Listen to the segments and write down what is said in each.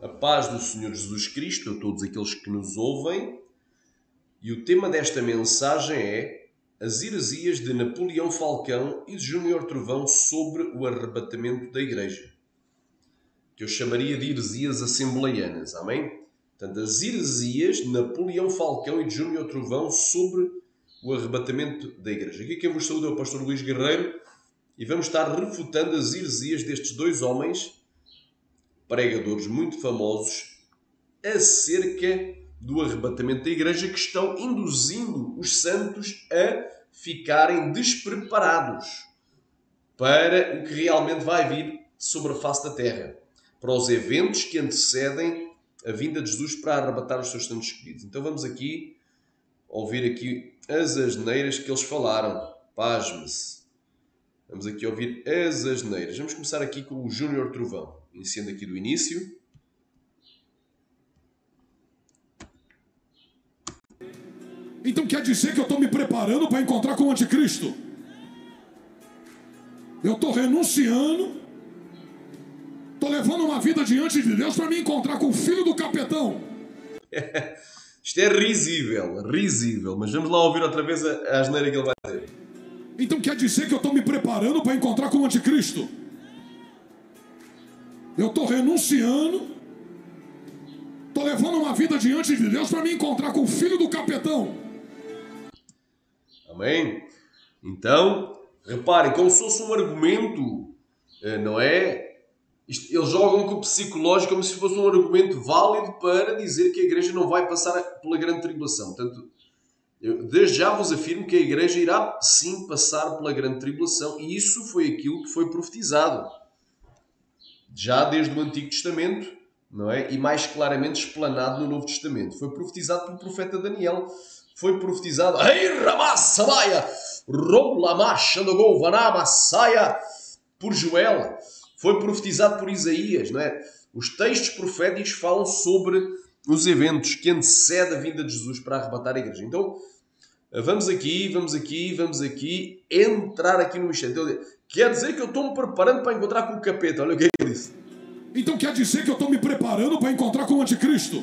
A paz do Senhor Jesus Cristo a todos aqueles que nos ouvem. E o tema desta mensagem é as heresias de Napoleão Falcão e de Júnior Trovão sobre o arrebatamento da Igreja, que eu chamaria de heresias assembleianas, amém? Portanto, as heresias de Napoleão Falcão e de Júnior Trovão sobre o arrebatamento da Igreja. Aqui quem vos saúda é o pastor Luís Guerreiro e vamos estar refutando as heresias destes dois homens, pregadores muito famosos, acerca do arrebatamento da Igreja, que estão induzindo os santos a ficarem despreparados para o que realmente vai vir sobre a face da terra, para os eventos que antecedem a vinda de Jesus para arrebatar os seus santos escolhidos. Então vamos aqui ouvir aqui as asneiras que eles falaram. Pasme-se. Vamos aqui ouvir as asneiras. Vamos começar aqui com o Júnior Trovão, iniciando aqui do início. Então quer dizer que eu estou me preparando para encontrar com o anticristo? Eu estou renunciando, estou levando uma vida diante de Deus para me encontrar com o filho do capetão. Isto é risível, mas vamos lá ouvir outra vez a asneira que ele vai dizer. Então quer dizer que eu estou me preparando para encontrar com o anticristo? Eu estou renunciando, estou levando uma vida diante de Deus para me encontrar com o filho do capetão. Amém? Então, reparem, como se fosse um argumento, não é? Eles jogam com o psicológico como se fosse um argumento válido para dizer que a Igreja não vai passar pela grande tribulação. Portanto, eu desde já vos afirmo que a Igreja irá sim passar pela grande tribulação, e isso foi aquilo que foi profetizado já desde o Antigo Testamento, não é? E mais claramente explanado no Novo Testamento. Foi profetizado pelo profeta Daniel. Foi profetizado por Joel. Foi profetizado por Isaías, não é? Os textos proféticos falam sobre os eventos que antecedem a vinda de Jesus para arrebatar a Igreja. Então, vamos aqui entrar aqui no mistério. Então, quer dizer que eu estou-me preparando para encontrar com o capeta. Olha o que é que ele disse. Então quer dizer que eu estou me preparando para encontrar com o anticristo?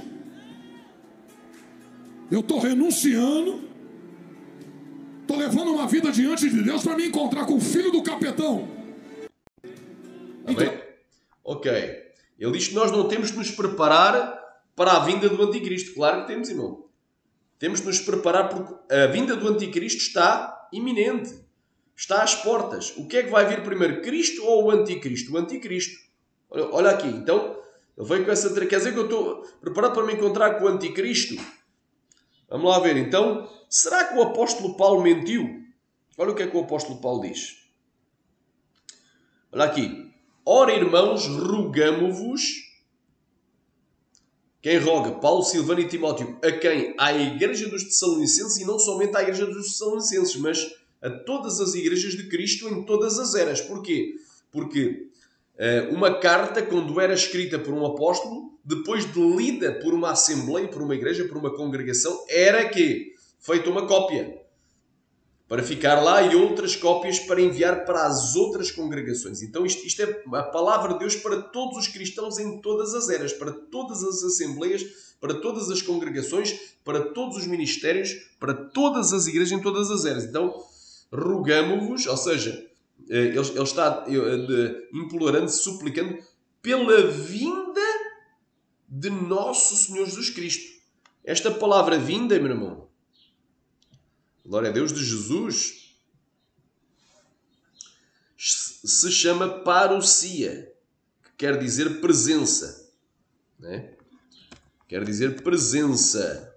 Eu estou renunciando, estou levando uma vida diante de Deus para me encontrar com o filho do capetão. Então... Ok. Ele diz que nós não temos que nos preparar para a vinda do anticristo. Claro que temos, irmão. Temos que nos preparar porque a vinda do anticristo está iminente. Está às portas. O que é que vai vir primeiro? Cristo ou o anticristo? O anticristo. Olha aqui. Então, ele veio com essa... Quer dizer que eu estou preparado para me encontrar com o anticristo? Vamos lá ver. Então, será que o apóstolo Paulo mentiu? Olha o que é que o apóstolo Paulo diz. Olha aqui. Ora, irmãos, rogamo-vos... Quem roga? Paulo, Silvano e Timóteo. A quem? À igreja dos Tessalonicenses, e não somente à igreja dos Tessalonicenses, mas a todas as igrejas de Cristo em todas as eras. Porquê? Porque uma carta, quando era escrita por um apóstolo, depois de lida por uma assembleia, por uma igreja, por uma congregação, era que feita uma cópia para ficar lá e outras cópias para enviar para as outras congregações. Então isto é a palavra de Deus para todos os cristãos em todas as eras, para todas as assembleias, para todas as congregações, para todos os ministérios, para todas as igrejas em todas as eras. Então, rogamo-vos, ou seja, ele está implorando, suplicando pela vinda de nosso Senhor Jesus Cristo. Esta palavra vinda, meu irmão, glória a Deus, de Jesus, se chama parousia, que quer dizer presença. Né? Quer dizer presença.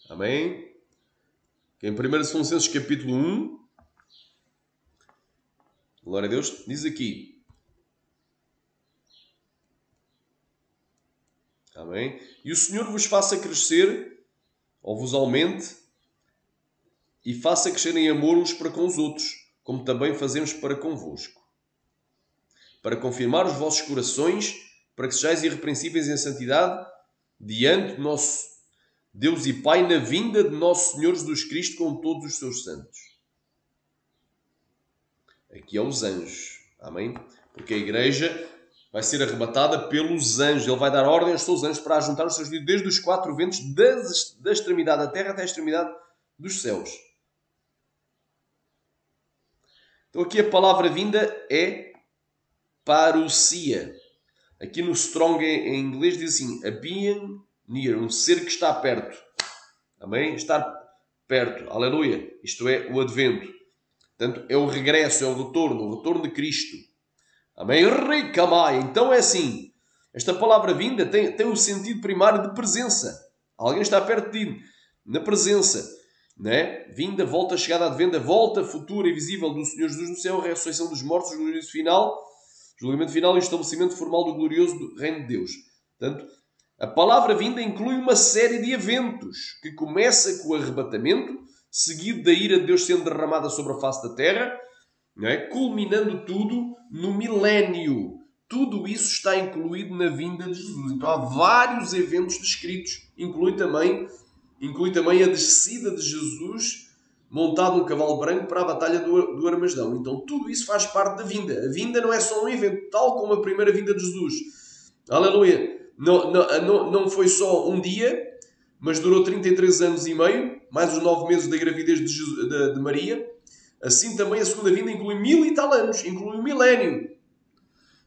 Amém? Em 1 Tessalonicenses capítulo 1, glória a Deus, diz aqui. Amém? E o Senhor vos faça crescer, ou vos aumente, e faça crescer em amor uns para com os outros, como também fazemos para convosco. Para confirmar os vossos corações, para que sejais irrepreensíveis em santidade, diante do nosso Deus e Pai, na vinda de nosso Senhor Jesus Cristo com todos os seus santos. Aqui é os anjos. Amém? Porque a igreja vai ser arrebatada pelos anjos. Ele vai dar ordem aos seus anjos para ajuntar os seus filhos desde os 4 ventos, da extremidade da terra até a extremidade dos céus. Então aqui a palavra vinda é parousia. Aqui no Strong em inglês diz assim, a being near, um ser que está perto. Amém? Estar perto. Aleluia. Isto é o advento. Portanto, é o regresso, é o retorno de Cristo. Amém? Ricamai. Então é assim. Esta palavra vinda tem o sentido primário de presença. Alguém está perto de ti. Na presença. Né? Vinda, volta, chegada, advento, volta futura e visível do Senhor Jesus no céu, a ressurreição dos mortos, o glorioso final, julgamento final e o estabelecimento formal do glorioso reino de Deus. Portanto, a palavra vinda inclui uma série de eventos que começa com o arrebatamento, seguido da ira de Deus sendo derramada sobre a face da terra, não é? Culminando tudo no milénio. Tudo isso está incluído na vinda de Jesus. Então há vários eventos descritos. Inclui também a descida de Jesus montado num cavalo branco para a batalha do Armagedão. Então tudo isso faz parte da vinda. A vinda não é só um evento, tal como a primeira vinda de Jesus. Aleluia! Não foi só um dia, mas durou 33 anos e meio, mais os 9 meses da gravidez de Maria. Assim também a segunda vinda inclui 1000 e tal anos, inclui um milénio.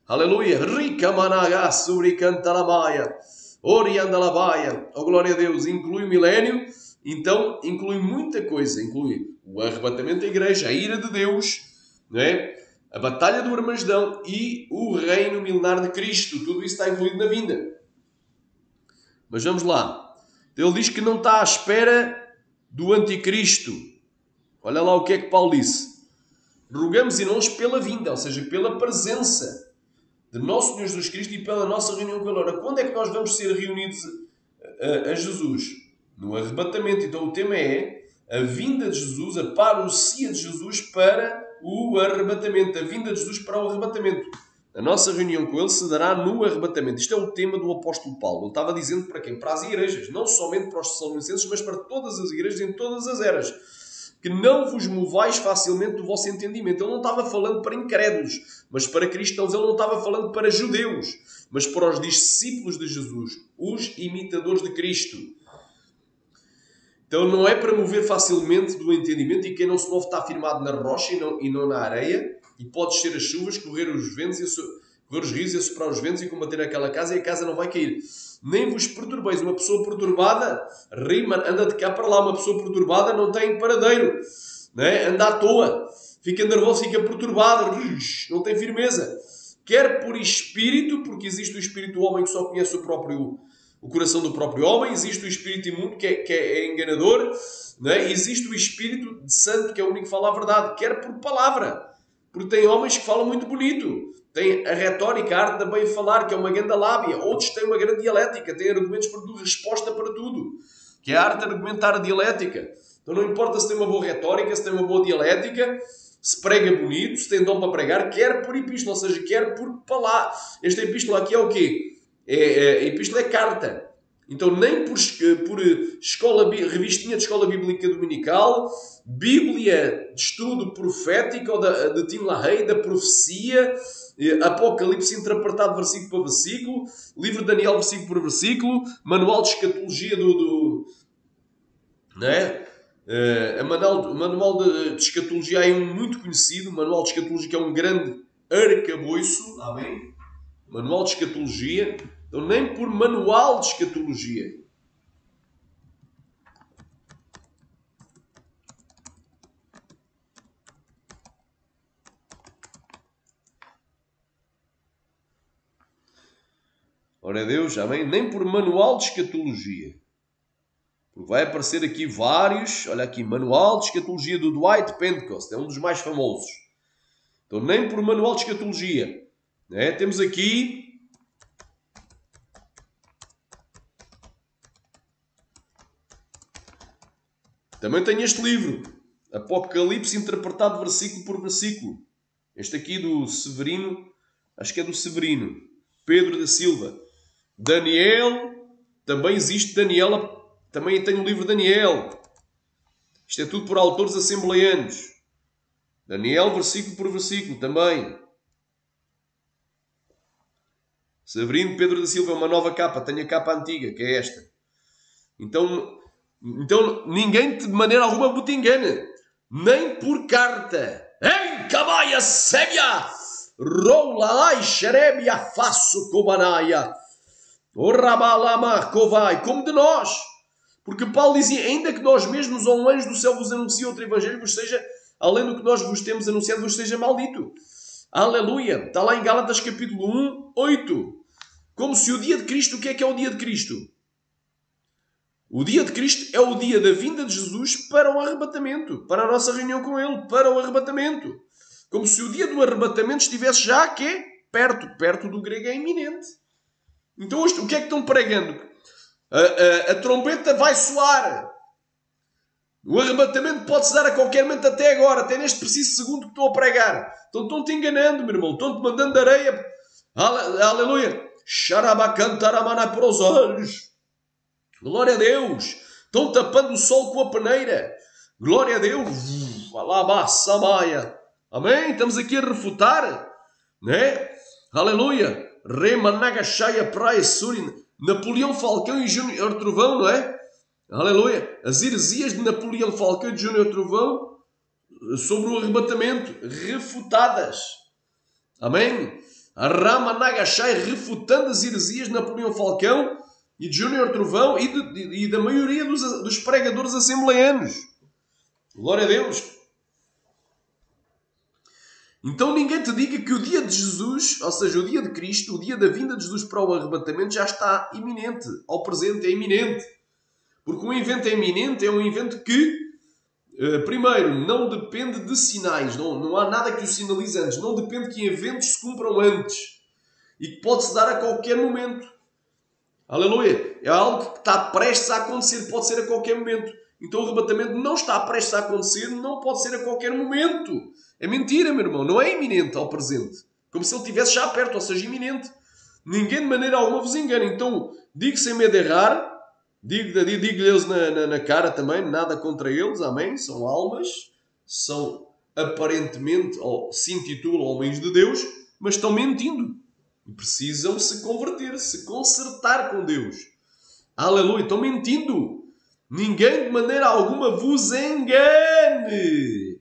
Aleluia! Rica managa suricantalamaya. Oriandalabaia. Oh, glória a Deus! Inclui o milénio, então inclui muita coisa. Inclui o arrebatamento da igreja, a ira de Deus, não é? A batalha do Armagedão e o reino milenar de Cristo. Tudo isso está incluído na vinda. Mas vamos lá. Ele diz que não está à espera do anticristo. Olha lá o que é que Paulo disse. Rogamos, irmãos, pela vinda, ou seja, pela presença de nosso Senhor Jesus Cristo e pela nossa reunião com Ele. Ora, quando é que nós vamos ser reunidos a Jesus? No arrebatamento. Então o tema é a vinda de Jesus, a parousia de Jesus para o arrebatamento. A vinda de Jesus para o arrebatamento. A nossa reunião com Ele se dará no arrebatamento. Isto é o tema do apóstolo Paulo. Ele estava dizendo para quem? Para as igrejas. Não somente para os Tessalonicenses, mas para todas as igrejas em todas as eras. Que não vos movais facilmente do vosso entendimento. Ele não estava falando para incrédulos, mas para cristãos. Ele não estava falando para judeus, mas para os discípulos de Jesus, os imitadores de Cristo. Então não é para mover facilmente do entendimento, e quem não se move está firmado na rocha e não na areia, e pode descer as chuvas, correr os ventos, correr os rios e assoprar os ventos e combater aquela casa, e a casa não vai cair. Nem vos perturbeis. Uma pessoa perturbada anda de cá para lá. Uma pessoa perturbada não tem paradeiro, não é? Anda à toa, fica nervoso, fica perturbado, não tem firmeza. Quer por espírito, porque existe o espírito do homem que só conhece o coração do próprio homem. Existe o espírito imundo que é enganador, não é? Existe o espírito de santo que é o único que fala a verdade. Quer por palavra, porque tem homens que falam muito bonito. Tem a retórica, a arte de bem falar, que é uma grande lábia. Outros têm uma grande dialética, têm argumentos para tudo, resposta para tudo, que é a arte de argumentar a dialética. Então não importa se tem uma boa retórica, se tem uma boa dialética, se prega bonito, se tem dom para pregar, quer por epístola, ou seja, quer por palavra. Esta epístola aqui é o quê? A epístola é carta. Então nem por revistinha de escola bíblica dominical, Bíblia de estudo profético, ou de Tim LaHaye, da profecia, Apocalipse interpretado versículo por versículo, livro de Daniel versículo por versículo, manual de escatologia não é? Manual de escatologia é um muito conhecido, manual de escatologia que é um grande arcabouço, amém? Manual de escatologia. Então nem por manual de escatologia. Ora Deus, amém? Nem por manual de escatologia. Porque vai aparecer aqui vários. Olha aqui, manual de escatologia do Dwight Pentecost. É um dos mais famosos. Então nem por manual de escatologia. Né? Temos aqui... Também tenho este livro. Apocalipse interpretado versículo por versículo. Este aqui do Severino. Acho que é do Severino. Pedro da Silva. Daniel. Também existe Daniel. Também tenho o livro de Daniel. Isto é tudo por autores assembleianos. Daniel, versículo por versículo, também. Severino Pedro da Silva, uma nova capa. Tenho a capa antiga, que é esta. Então ninguém de maneira alguma te engana. Nem por carta. Em cabaia sébia! Roulalai xerebia faço cobanaia. Orabalama covai. Como de nós. Porque Paulo dizia, ainda que nós mesmos ou um anjo do céu vos anuncie outro evangelho, vos seja, além do que nós vos temos anunciado, vos seja maldito. Aleluia. Está lá em Gálatas capítulo 1, 8. Como se o dia de Cristo, o que é o dia de Cristo? O dia de Cristo é o dia da vinda de Jesus para o arrebatamento. Para a nossa reunião com Ele. Para o arrebatamento. Como se o dia do arrebatamento estivesse já, que perto. Perto do grego é iminente. Então hoje, o que é que estão pregando? A trombeta vai soar. O arrebatamento pode-se dar a qualquer momento até agora. Até neste preciso segundo que estou a pregar. Então estão-te enganando, meu irmão. Estão-te mandando areia. Aleluia. Xarabacantaramana para os olhos. Glória a Deus. Estão tapando o sol com a peneira. Glória a Deus. Alabassamaya. Amém? Estamos aqui a refutar. Né? Aleluia. Remanagashaya Praia Surin. Napoleão Falcão e Júnior Trovão, não é? Aleluia. As heresias de Napoleão Falcão e de Júnior Trovão sobre o arrebatamento. Refutadas. Amém? A Rama Nagashai refutando as heresias de Napoleão Falcão e de Júnior Trovão e da maioria dos pregadores assembleianos. Glória a Deus. Então ninguém te diga que o dia de Jesus, ou seja, o dia de Cristo, o dia da vinda de Jesus para o arrebatamento já está iminente. Ao presente é iminente. Porque um evento é iminente, é um evento que, primeiro, não depende de sinais. Não há nada que o sinalize antes. Não depende que eventos se cumpram antes. E que pode-se dar a qualquer momento. Aleluia. É algo que está prestes a acontecer. Pode ser a qualquer momento. Então o arrebatamento não está prestes a acontecer. Não pode ser a qualquer momento. É mentira, meu irmão. Não é iminente ao presente. Como se ele estivesse já perto, ou seja, iminente. Ninguém de maneira alguma vos engana. Então, digo sem medo de errar. Digo-lhes na cara também, nada contra eles, amém? São almas, são aparentemente, ou se intitulam homens de Deus, mas estão mentindo. E precisam se converter, se consertar com Deus. Aleluia, estão mentindo. Ninguém de maneira alguma vos engane.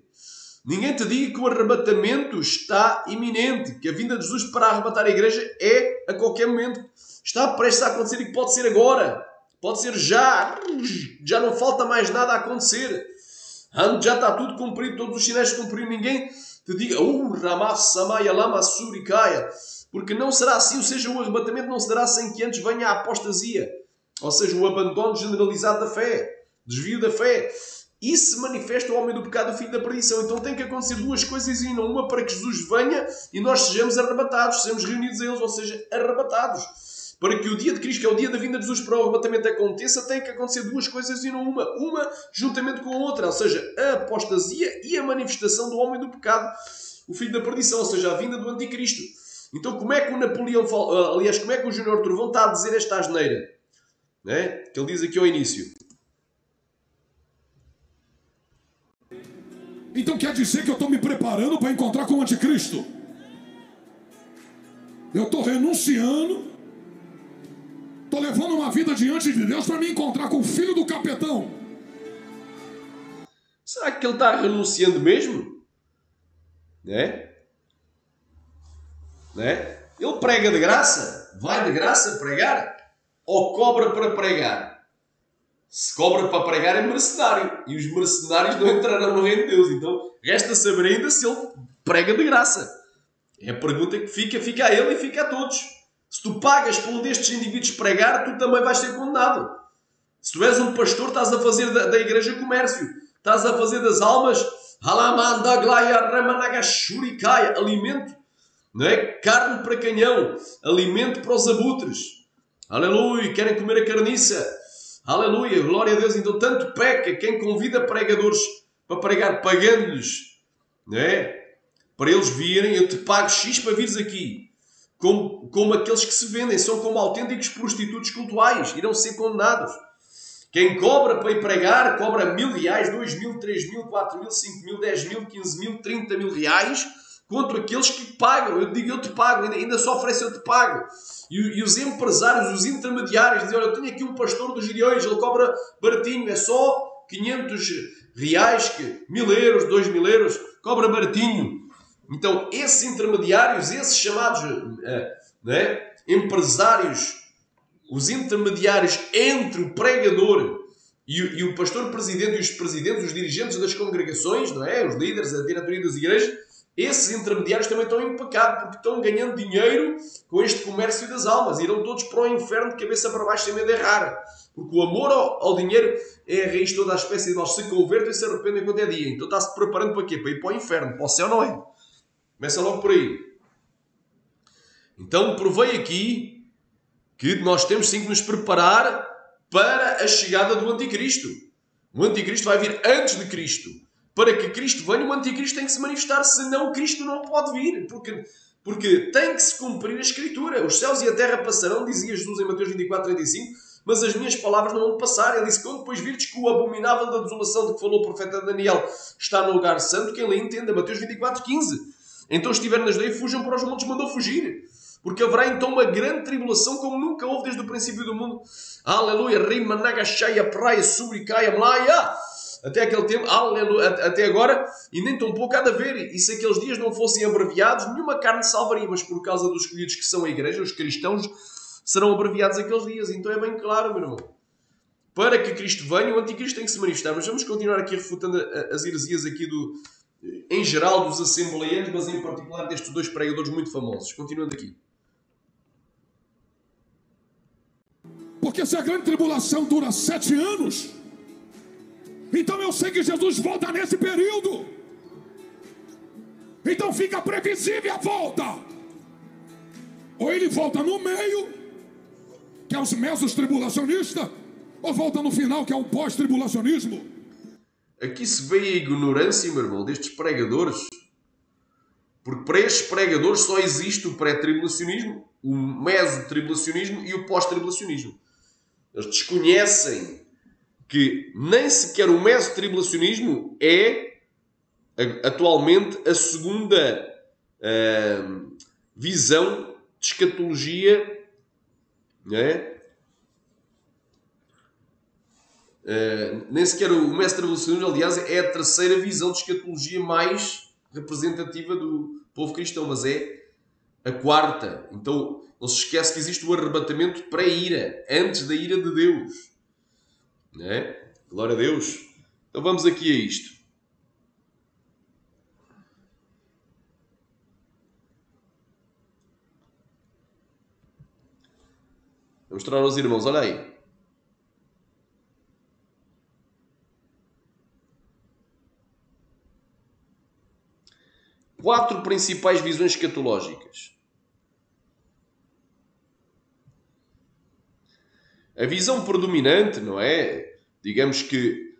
Ninguém te diga que o arrebatamento está iminente, que a vinda de Jesus para arrebatar a igreja é a qualquer momento. Está prestes a acontecer e que pode ser agora. Pode ser já não falta mais nada a acontecer. Já está tudo cumprido, todos os sinais se cumpriram. Ninguém te diga, Ramassamaya Lama Surikaya, porque não será assim, ou seja, o arrebatamento não se dará sem que antes venha a apostasia, ou seja, o abandono generalizado da fé, desvio da fé. E se manifesta o homem do pecado, o filho da perdição. Então tem que acontecer duas coisas e não uma, para que Jesus venha e nós sejamos arrebatados, sejamos reunidos a eles, ou seja, arrebatados. Para que o dia de Cristo, que é o dia da vinda de Jesus para o arrebatamento, aconteça, tem que acontecer duas coisas e não uma. Uma juntamente com a outra. Ou seja, a apostasia e a manifestação do homem do pecado, o filho da perdição. Ou seja, a vinda do anticristo. Então como é que o Napoleão, aliás, como é que o Júnior Trovão está a dizer esta asneira? Né? Que ele diz aqui ao início. Então quer dizer que eu estou me preparando para encontrar com o anticristo? Eu estou renunciando. Estou levando uma vida diante de Deus para me encontrar com o filho do capetão. Será que ele está renunciando mesmo? Né? Ele prega de graça? Vai de graça pregar? Ou cobra para pregar? Se cobra para pregar é mercenário. E os mercenários não entrarão no reino de Deus. Então resta saber ainda se ele prega de graça. É a pergunta que fica a ele e fica a todos. Se tu pagas para um destes indivíduos pregar, tu também vais ser condenado. Se tu és um pastor, estás a fazer da igreja comércio. Estás a fazer das almas alimento, não é? Carne para canhão, alimento para os abutres. Aleluia, querem comer a carniça. Aleluia, glória a Deus. Então tanto peca quem convida pregadores para pregar, pagando-lhes, não é? Para eles virem, eu te pago X para vires aqui. Como aqueles que se vendem, são como autênticos prostitutos cultuais, irão ser condenados. Quem cobra para ir pregar, cobra R$1.000, R$2.000, R$3.000, R$4.000, R$5.000, R$10.000, R$15.000, R$30.000 contra aqueles que pagam. Eu digo, eu te pago, ainda se oferece, eu te pago. E os empresários, os intermediários dizem, olha, eu tenho aqui um pastor dos Gideões, ele cobra baratinho, é só R$500, que 1.000 euros, 2.000 euros, cobra baratinho. Então, esses intermediários, esses chamados empresários, os intermediários entre o pregador e o pastor presidente e os presidentes, os dirigentes das congregações, não é? Os líderes, a diretoria das igrejas, esses intermediários também estão em pecado, porque estão ganhando dinheiro com este comércio das almas. Irão todos para o inferno de cabeça para baixo sem medo de errar. Porque o amor ao dinheiro é a raiz de toda a espécie de nós. Se convertem e se arrependem quando é dia. Então está-se preparando para quê? Para ir para o inferno. Para o céu não é. Começa logo por aí. Então provei aqui que nós temos sim que nos preparar para a chegada do anticristo. O anticristo vai vir antes de Cristo. Para que Cristo venha, o anticristo tem que se manifestar, senão Cristo não pode vir. Porque tem que se cumprir a Escritura. Os céus e a terra passarão, dizia Jesus em Mateus 24:35, mas as minhas palavras não vão passar. Ele disse, quando depois virdes que o abominável da desolação de que falou o profeta Daniel está no lugar santo, quem lhe entenda, Mateus 24:15. Então estiver nas leis, fujam para os montes, mandou fugir. Porque haverá então uma grande tribulação como nunca houve desde o princípio do mundo. Aleluia, rima, nagashaya, praia, suricaya, mlaia. Até aquele tempo, aleluia, até agora, e nem tão pouco há de haver. E se aqueles dias não fossem abreviados, nenhuma carne salvaria, mas por causa dos escolhidos que são a igreja, os cristãos, serão abreviados aqueles dias. Então é bem claro, meu irmão. Para que Cristo venha, o anticristo tem que se manifestar. Mas vamos continuar aqui refutando as heresias aqui em geral dos assembleianos, mas em particular destes dois pregadores muito famosos. Continuando aqui. Porque se a grande tribulação dura 7 anos... Então eu sei que Jesus volta nesse período. Então fica previsível a volta. Ou ele volta no meio, que é os mesos tribulacionistas, ou volta no final, que é o pós-tribulacionismo. Aqui se vê a ignorância, meu irmão, destes pregadores. Porque para estes pregadores só existe o pré-tribulacionismo, o meso-tribulacionismo e o pós-tribulacionismo. Eles desconhecem que nem sequer o meso-tribulacionismo é atualmente a segunda visão de escatologia, não é? Nem sequer o meso-tribulacionismo, aliás, é a terceira visão de escatologia mais representativa do povo cristão, mas é a quarta. Então, não se esquece que existe o arrebatamento pré-ira, antes da ira de Deus. Não é? Glória a Deus. Então vamos aqui a isto. Vou mostrar aos irmãos, olha aí. Quatro principais visões escatológicas. A visão predominante, não é? Digamos que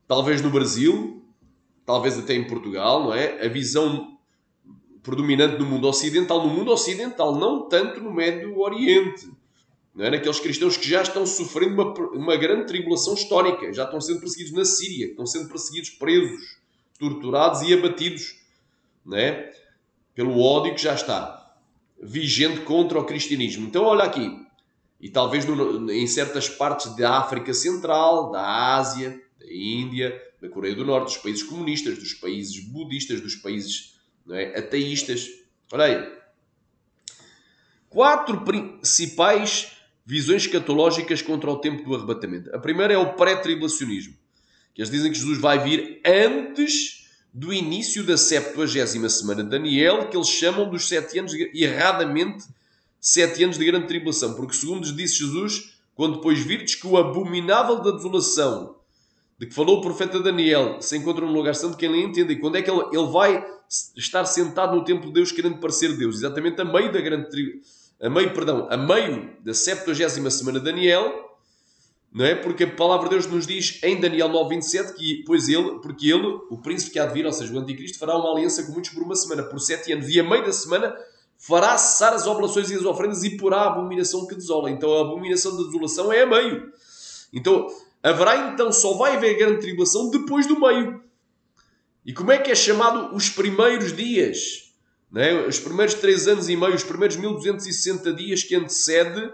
talvez no Brasil, talvez até em Portugal, não é? A visão predominante no mundo ocidental, não tanto no Médio Oriente. Não é? Naqueles cristãos que já estão sofrendo uma grande tribulação histórica, já estão sendo perseguidos na Síria, estão sendo perseguidos, presos, torturados e abatidos, não é? Pelo ódio que já está vigente contra o cristianismo. Então olha aqui. E talvez em certas partes da África Central, da Ásia, da Índia, da Coreia do Norte, dos países comunistas, dos países budistas, dos países, não é, ateístas. Olha aí. 4 principais visões escatológicas contra o tempo do arrebatamento. A primeira é o pré-tribulacionismo, que eles dizem que Jesus vai vir antes do início da 70ª semana de Daniel, que eles chamam dos 7 anos, erradamente, 7 anos de grande tribulação, porque segundo lhes disse Jesus, quando depois virdes que o abominável da desolação, de que falou o profeta Daniel, se encontra no lugar santo, quem lhe entende, e quando é que ele vai estar sentado no templo de Deus querendo parecer Deus? Exatamente a meio da a meio da 70ª semana de Daniel, não é? Porque a palavra de Deus nos diz em Daniel 9:27 que porque ele, o príncipe que há de vir, ou seja, o anticristo, fará uma aliança com muitos por uma semana, por 7 anos, e a meio da semana fará cessar as oblações e as ofrendas e porá a abominação que desola. Então a abominação da desolação é a meio. Então, só vai haver grande tribulação depois do meio. E como é que é chamado os primeiros dias? Não é? Os primeiros 3 anos e meio, os primeiros 1260 dias que antecede,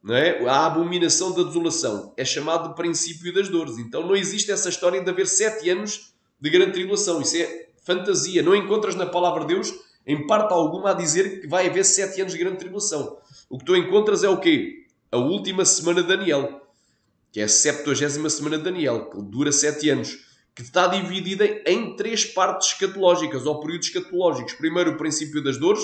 não é, a abominação da desolação. É chamado de princípio das dores. Então não existe essa história de haver 7 anos de grande tribulação. Isso é fantasia. Não encontras na palavra de Deus, em parte alguma, a dizer que vai haver 7 anos de grande tribulação. O que tu encontras é o quê? A última semana de Daniel, que é a 70ª semana de Daniel, que dura 7 anos, que está dividida em 3 partes escatológicas, ou períodos escatológicos. Primeiro o princípio das dores,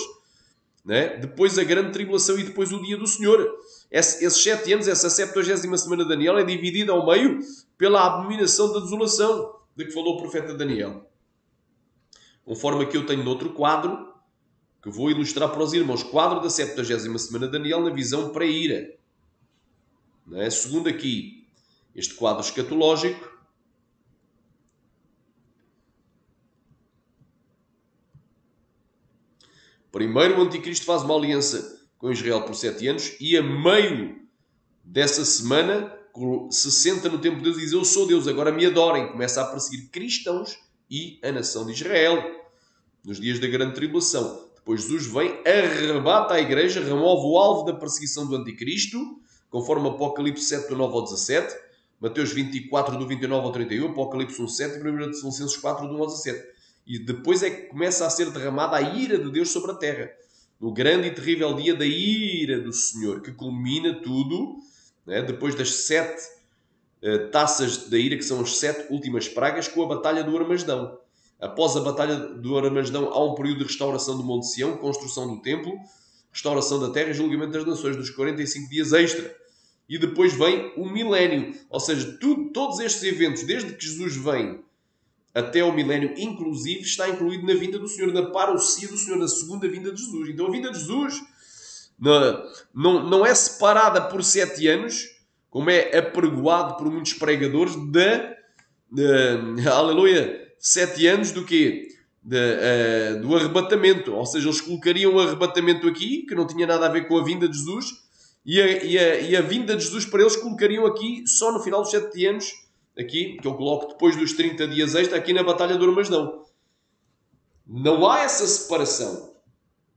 né? Depois a grande tribulação e depois o dia do Senhor. Esses 7 anos, essa 70ª semana de Daniel, é dividida ao meio pela abominação da desolação, de que falou o profeta Daniel. Conforme aqui eu tenho noutro quadro, que vou ilustrar para os irmãos, quadro da 70ª semana de Daniel na visão pré-ira. Né? Segundo aqui, este quadro escatológico, primeiro o anticristo faz uma aliança com Israel por 7 anos e a meio dessa semana se senta no templo de Deus e diz: eu sou Deus, agora me adorem. Começa a perseguir cristãos e a nação de Israel nos dias da grande tribulação. Depois Jesus vem, arrebata a igreja, remove o alvo da perseguição do anticristo, conforme Apocalipse 7, do 9 ao 17, Mateus 24, do 29 ao 31, Apocalipse 1, 7 e 1 Tessalonicenses 4, do 1 ao 17. E depois é que começa a ser derramada a ira de Deus sobre a terra. No grande e terrível dia da ira do Senhor, que culmina tudo, né, depois das 7 taças da ira, que são as 7 últimas pragas, com a batalha do Armagedão. Após a batalha do Armagedão, há um período de restauração do Monte Sião, construção do templo, restauração da terra e julgamento das nações, dos 45 dias extra. E depois vem o milénio. Ou seja, todos estes eventos, desde que Jesus vem até o milénio, inclusive, está incluído na vinda do Senhor, na parousia do Senhor, na segunda vinda de Jesus. Então a vinda de Jesus não é separada por 7 anos, como é apregoado por muitos pregadores, aleluia, 7 anos do quê? Do arrebatamento. Ou seja, eles colocariam o arrebatamento aqui, que não tinha nada a ver com a vinda de Jesus, e a vinda de Jesus para eles colocariam aqui, só no final dos 7 anos, aqui, que eu coloco depois dos 30 dias extra, aqui na Batalha do Armagedão. Não há essa separação.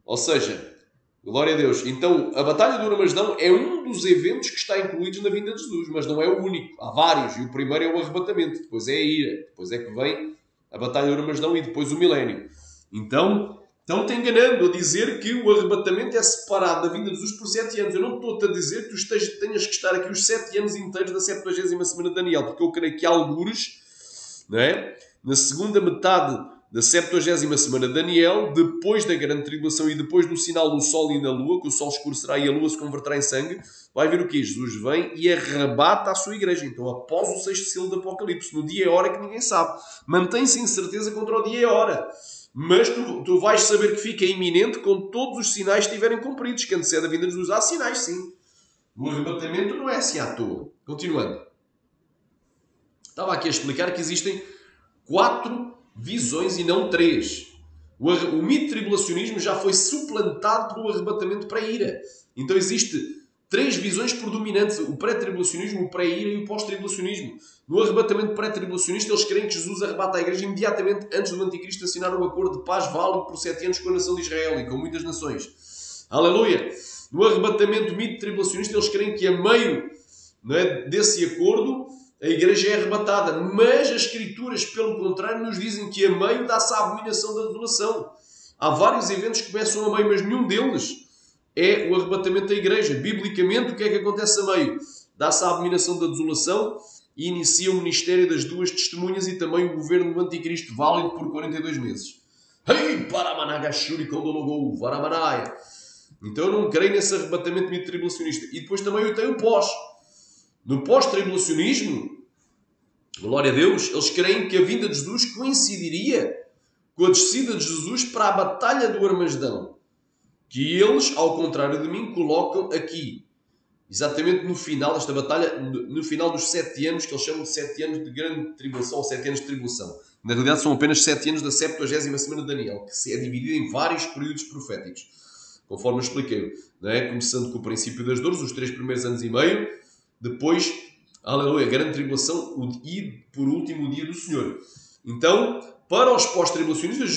Ou seja, glória a Deus. Então, a Batalha do Armagedão é um dos eventos que está incluídos na vinda de Jesus, mas não é o único. Há vários. E o primeiro é o arrebatamento, depois é a ira, depois é que vem a Batalha do Armagedão e depois o milénio. Então te enganando a dizer que o arrebatamento é separado da vinda de Jesus por 7 anos. Eu não estou-te a dizer que tu tenhas que estar aqui os 7 anos inteiros da 70ª semana de Daniel, porque eu creio que há algures, não é? Na segunda metade da 70ª semana de Daniel, depois da grande tribulação e depois do sinal do sol e da lua, que o sol escurecerá e a lua se converterá em sangue, vai ver o quê? Jesus vem e arrebata a sua igreja. Então, após o 6º selo do Apocalipse, no dia e hora que ninguém sabe. Mantém-se incerteza contra o dia e hora. Mas tu vais saber que fica iminente quando todos os sinais estiverem cumpridos, que antecede a vinda de Jesus. Há sinais, sim. O arrebatamento não é assim à toa. Continuando. Estava aqui a explicar que existem 4 visões e não 3. O mito tribulacionismo já foi suplantado pelo arrebatamento pré-ira. Então existe 3 visões predominantes: o pré-tribulacionismo, o pré-ira e o pós-tribulacionismo. No arrebatamento pré-tribulacionista, eles creem que Jesus arrebata a igreja imediatamente antes do anticristo assinar um acordo de paz válido por 7 anos com a nação de Israel e com muitas nações. Aleluia! No arrebatamento mito-tribulacionista, eles creem que a meio, não é, desse acordo a igreja é arrebatada. Mas as Escrituras, pelo contrário, nos dizem que a meio dá-se a abominação da desolação. Há vários eventos que começam a meio, mas nenhum deles é o arrebatamento da igreja. Biblicamente, o que é que acontece a meio? Dá-se a abominação da desolação e inicia o ministério das 2 testemunhas e também o governo do anticristo, válido por 42 meses. Então eu não creio nesse arrebatamento mito-tribulacionista. E depois também eu tenho o pós. No pós-tribulacionismo, glória a Deus, eles creem que a vinda de Jesus coincidiria com a descida de Jesus para a Batalha do Armagedão, que eles, ao contrário de mim, colocam aqui, exatamente no final desta batalha, no final dos 7 anos, que eles chamam de 7 anos de grande tribulação, ou 7 anos de tribulação. Na realidade são apenas 7 anos da 70ª semana de Daniel, que é dividida em vários períodos proféticos, conforme eu expliquei, não é? Começando com o princípio das dores, os 3 primeiros anos e meio, depois Aleluia, a grande tribulação e, por último, o dia do Senhor. Então, para os pós-tribulacionistas,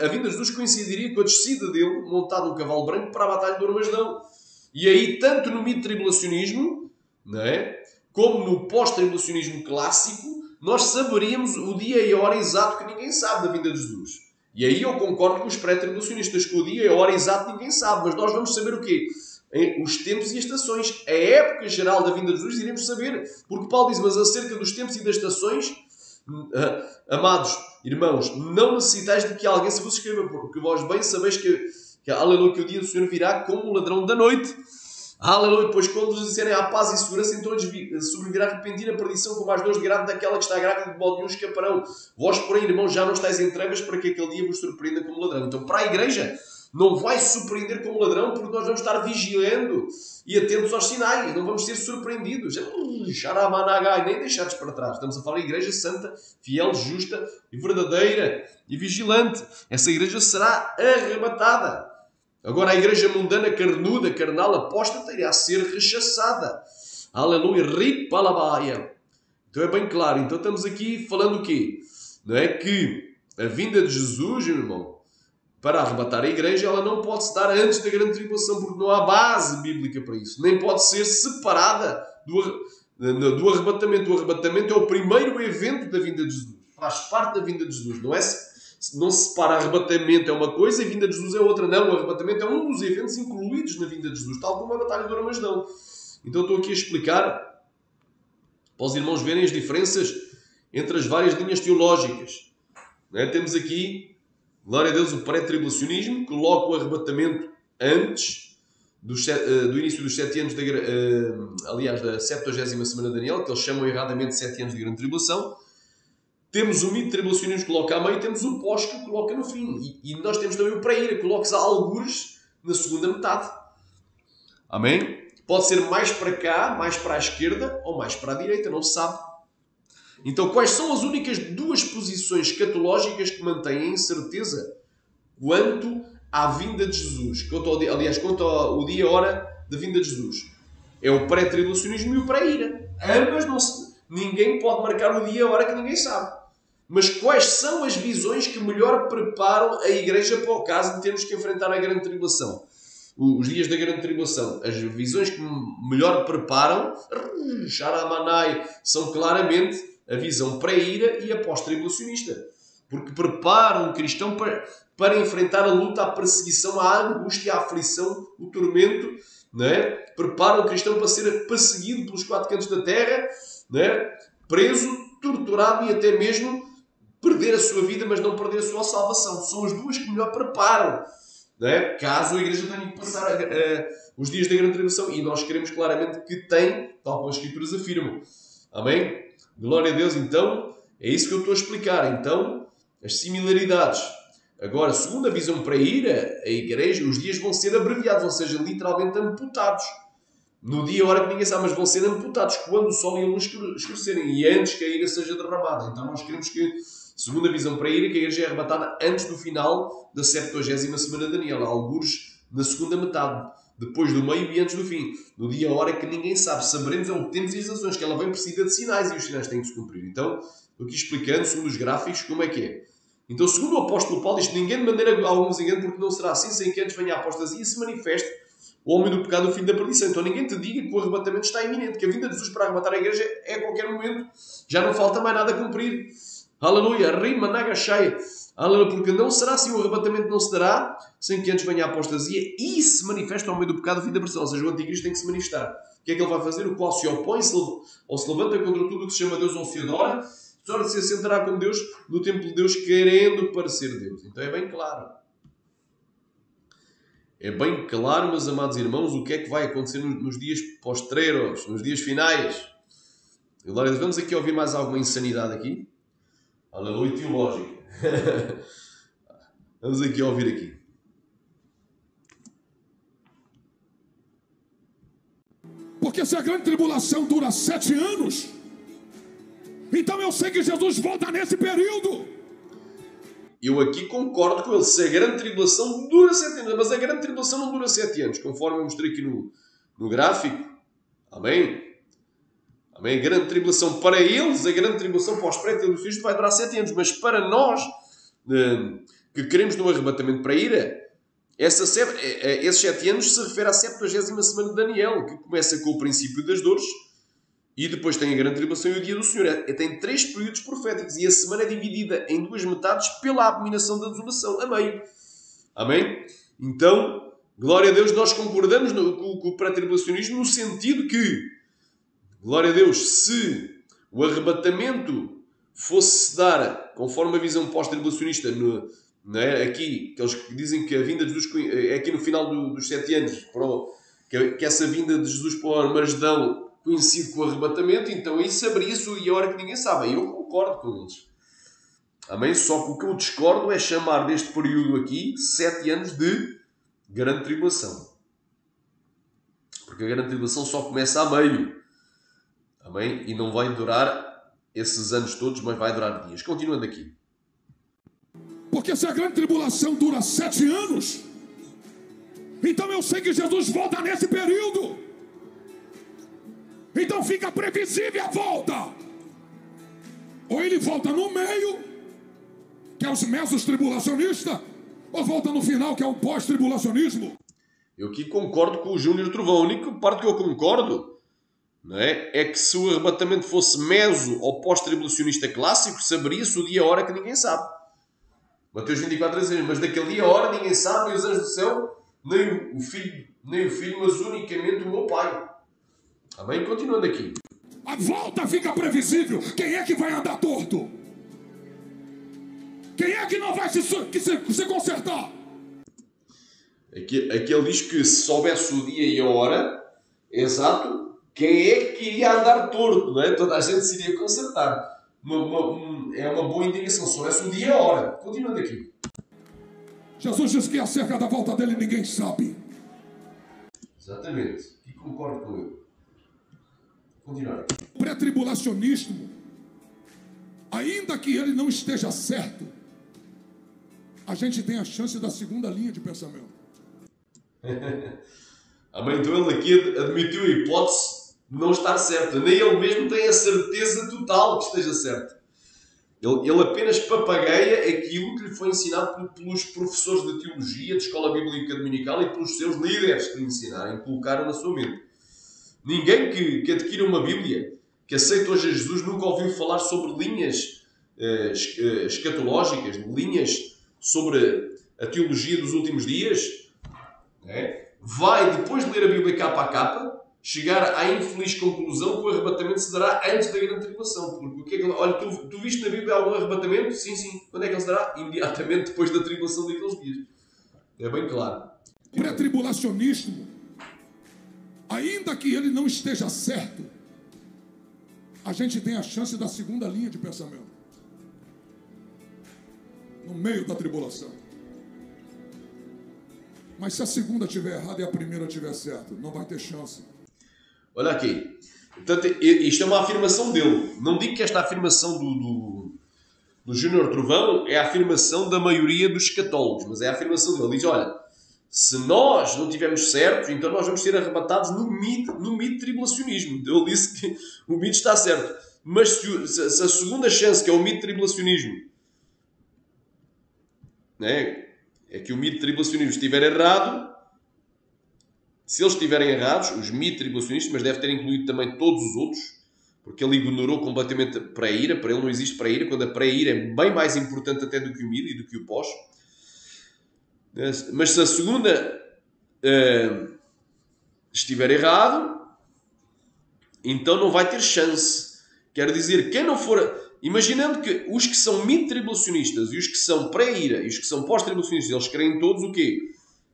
a vinda de Jesus coincidiria com a descida dele, montado num cavalo branco, para a batalha do Armagedão. E aí, tanto no mito-tribulacionismo, não é, como no pós-tribulacionismo clássico, nós saberíamos o dia e a hora exato que ninguém sabe da vinda de Jesus. E aí eu concordo com os pré-tribulacionistas, que o dia e a hora exato ninguém sabe, mas nós vamos saber o quê? Os tempos e estações. A época geral da vinda de Jesus iremos saber. Porque Paulo diz, mas acerca dos tempos e das estações, amados irmãos, não necessitais de que alguém se vos escreva, porque vós bem sabeis que aleluia, que o dia do Senhor virá como um ladrão da noite. Aleluia, pois quando vos disserem a paz e segurança, então sobrevirá repentina perdição com mais dores de grávida daquela que está grávida, de modo nenhum escaparão. Vós, porém, irmãos, já não estáis em trevas para que aquele dia vos surpreenda como ladrão. Então, para a igreja, não vai surpreender como ladrão, porque nós vamos estar vigiando e atentos aos sinais. Não vamos ser surpreendidos. Xaramanagai, nem deixados para trás. Estamos a falar de igreja santa, fiel, justa e verdadeira e vigilante. Essa igreja será arrebatada. Agora a igreja mundana, carnuda, carnal, apóstata, irá ser rechaçada. Aleluia. Ripalabaia. Então é bem claro. Então estamos aqui falando o quê? Não é que a vinda de Jesus, meu irmão, para arrebatar a igreja, ela não pode se dar antes da grande tribulação, porque não há base bíblica para isso. Nem pode ser separada do arrebatamento. O arrebatamento é o primeiro evento da vinda de Jesus. Faz parte da vinda de Jesus. Não se separa arrebatamento é uma coisa e a vinda de Jesus é outra. Não, o arrebatamento é um dos eventos incluídos na vinda de Jesus, tal como a batalha do Armagedão. Então estou aqui a explicar para os irmãos verem as diferenças entre as várias linhas teológicas. Não é? Temos aqui, glória a Deus, o pré-tribulacionismo, coloca o arrebatamento antes do início dos 7 anos, aliás, da 70ª semana de Daniel, que eles chamam erradamente 7 anos de grande tribulação. Temos o mito-tribulacionismo que coloca a meio, temos o pós que coloca no fim. E nós temos também o pré-ira, que coloca algures na segunda metade. Amém? Pode ser mais para cá, mais para a esquerda ou mais para a direita, não se sabe. Então, quais são as únicas duas posições escatológicas que mantêm incerteza quanto à vinda de Jesus? Quanto ao dia e a hora da vinda de Jesus. É o pré-tribulacionismo e o pré-ira. Ambas ninguém pode marcar o dia e a hora que ninguém sabe. Mas quais são as visões que melhor preparam a igreja para o caso de termos que enfrentar a grande tribulação? Os dias da grande tribulação. As visões que melhor preparam, Sharamanai, são claramente a visão pré-ira e a pós-tribulacionista. Porque preparam o cristão para enfrentar a luta, a perseguição, a angústia, a aflição, o tormento. Não é? Preparam o cristão para ser perseguido pelos 4 cantos da terra, não é? Preso, torturado e até mesmo perder a sua vida, mas não perder a sua salvação. São as duas que melhor preparam, não é? Caso a igreja tenha que passar os dias da grande tribulação. E nós queremos claramente que tem, tal como as Escrituras afirmam. Amém? Glória a Deus. Então, é isso que eu estou a explicar. Então, as similaridades. Agora, segundo a visão pré-ira, a igreja, os dias vão ser abreviados, ou seja, literalmente amputados. No dia e hora que ninguém sabe, mas vão ser amputados quando o sol e a luz escurecerem e antes que a ira seja derramada. Então nós queremos que, segundo a visão para a ira, que a igreja é arrebatada antes do final da 70ª semana de Daniel, algures na segunda metade, depois do meio e antes do fim. No dia e hora que ninguém sabe, saberemos é o tempo e as estações, que ela vem precisa de sinais e os sinais têm que se cumprir. Então, estou aqui explicando, segundo os gráficos, como é que é. Então, segundo o apóstolo Paulo, diz que ninguém de maneira alguma se engane, porque não será assim sem que antes venha a apostasia e se manifeste o homem do pecado, o fim da perdição. Então ninguém te diga que o arrebatamento está iminente, que a vinda de Jesus para arrebatar a igreja é a qualquer momento. Já não falta mais nada a cumprir. Aleluia. Rima nagashai. Aleluia. Porque não será assim, o arrebatamento não se dará sem que antes venha a apostasia e se manifeste o homem do pecado, o fim da perdição. Ou seja, o anticristo tem que se manifestar. O que é que ele vai fazer? O qual se opõe ou se levanta contra tudo o que se chama Deus ou se adora, só se assentará com Deus no templo de Deus, querendo parecer Deus. Então é bem claro. É bem claro, meus amados irmãos, o que é que vai acontecer nos dias postreiros, nos dias finais. Glória a Deus. Vamos aqui ouvir mais alguma insanidade aqui. Aleluia teológica. Vamos aqui ouvir aqui. Porque se a grande tribulação dura 7 anos, então eu sei que Jesus volta nesse período. Eu aqui concordo com ele. Se a grande tribulação dura 7 anos, mas a grande tribulação não dura 7 anos, conforme eu mostrei aqui no gráfico. Amém? Amém? A grande tribulação para eles, a grande tribulação para os pré-tribulacionistas vai durar 7 anos. Mas para nós, que queremos no arrebatamento para a ira, esses 7 anos se refere à 70ª semana de Daniel, que começa com o princípio das dores e depois tem a grande tribulação e o dia do Senhor. Tem 3 períodos proféticos e a semana é dividida em 2 metades pela abominação da desolação, a meio. Amém? Então, glória a Deus, nós concordamos com o pré-tribulacionismo no sentido que, glória a Deus, se o arrebatamento fosse dar, conforme a visão pós-tribulacionista, não é? Aqui, aqueles que dizem que a vinda de Jesus é aqui no final dos 7 anos, que essa vinda de Jesus para o Armagedão coincide com o arrebatamento, então aí saberia-se e a hora que ninguém sabe. E eu concordo com eles. Amém? Só que o que eu discordo é chamar deste período aqui 7 anos de grande tribulação. Porque a grande tribulação só começa a meio. Amém? E não vai durar esses anos todos, mas vai durar dias. Continuando aqui. Porque se a grande tribulação dura 7 anos, então eu sei que Jesus volta nesse período. Então fica previsível a volta. Ou ele volta no meio, que é os mesos tribulacionistas, ou volta no final, que é o pós-tribulacionismo. Eu aqui concordo com o Júnior Trovão. A única parte que eu concordo, não é que se o arrebatamento fosse meso ou pós-tribulacionista clássico, saberia-se o dia e a hora que ninguém sabe. Mateus 24 diz, mas daquele dia e a hora ninguém sabe, nem os anjos do céu, nem o filho, mas unicamente o meu Pai. Amém? Continuando aqui. A volta fica previsível. Quem é que vai andar torto? Quem é que não vai se consertar? Aqui ele diz que se soubesse o dia e a hora, exato, quem é que iria andar torto? Não é? Toda a gente se iria consertar. É uma boa indicação. Se soubesse o dia e a hora. Continuando aqui. Jesus disse que acerca da volta dele ninguém sabe. Exatamente. E concordo com ele. Continuar. O pré-tribulacionismo, ainda que ele não esteja certo, a gente tem a chance da segunda linha de pensamento. Amém? Então ele aqui admitiu a hipótese de não estar certo. Nem ele mesmo tem a certeza total que esteja certo. Ele apenas papagaia aquilo que lhe foi ensinado pelos professores de teologia, de escola bíblica dominical e pelos seus líderes que lhe ensinaram, colocaram na sua mente. Ninguém que adquira uma Bíblia, que aceita hoje a Jesus, nunca ouviu falar sobre linhas escatológicas, linhas sobre a teologia dos últimos dias. Vai, depois de ler a Bíblia capa a capa, chegar à infeliz conclusão que o arrebatamento se dará antes da grande tribulação. Porque, olha, tu viste na Bíblia algum arrebatamento? Sim, sim. Quando é que ele se dará? Imediatamente depois da tribulação daqueles dias. É bem claro. O pré-tribulacionismo, ainda que ele não esteja certo, a gente tem a chance da segunda linha de pensamento. No meio da tribulação. Mas se a segunda estiver errada e a primeira estiver certa, não vai ter chance. Olha aqui. Portanto, isto é uma afirmação dele. Não digo que esta afirmação do Júnior Trovão é a afirmação da maioria dos católogos, mas é a afirmação dele. Ele diz, olha, se nós não estivermos certos, então nós vamos ser arrebatados no mito tribulacionismo. Ele disse que o mito está certo. Mas se a segunda chance, que é o mito tribulacionismo, é que o mito tribulacionismo estiver errado, se eles estiverem errados, os mito tribulacionistas, mas deve ter incluído também todos os outros, porque ele ignorou completamente a pré-ira. Para ele não existe pré-ira, quando a pré-ira é bem mais importante até do que o mito e do que o pós. Mas se a segunda estiver errado, então não vai ter chance. Quer dizer, quem não for... Imaginando que os que são mid-tribulacionistas e os que são pré-ira e os que são pós-tribulacionistas, eles creem todos o quê?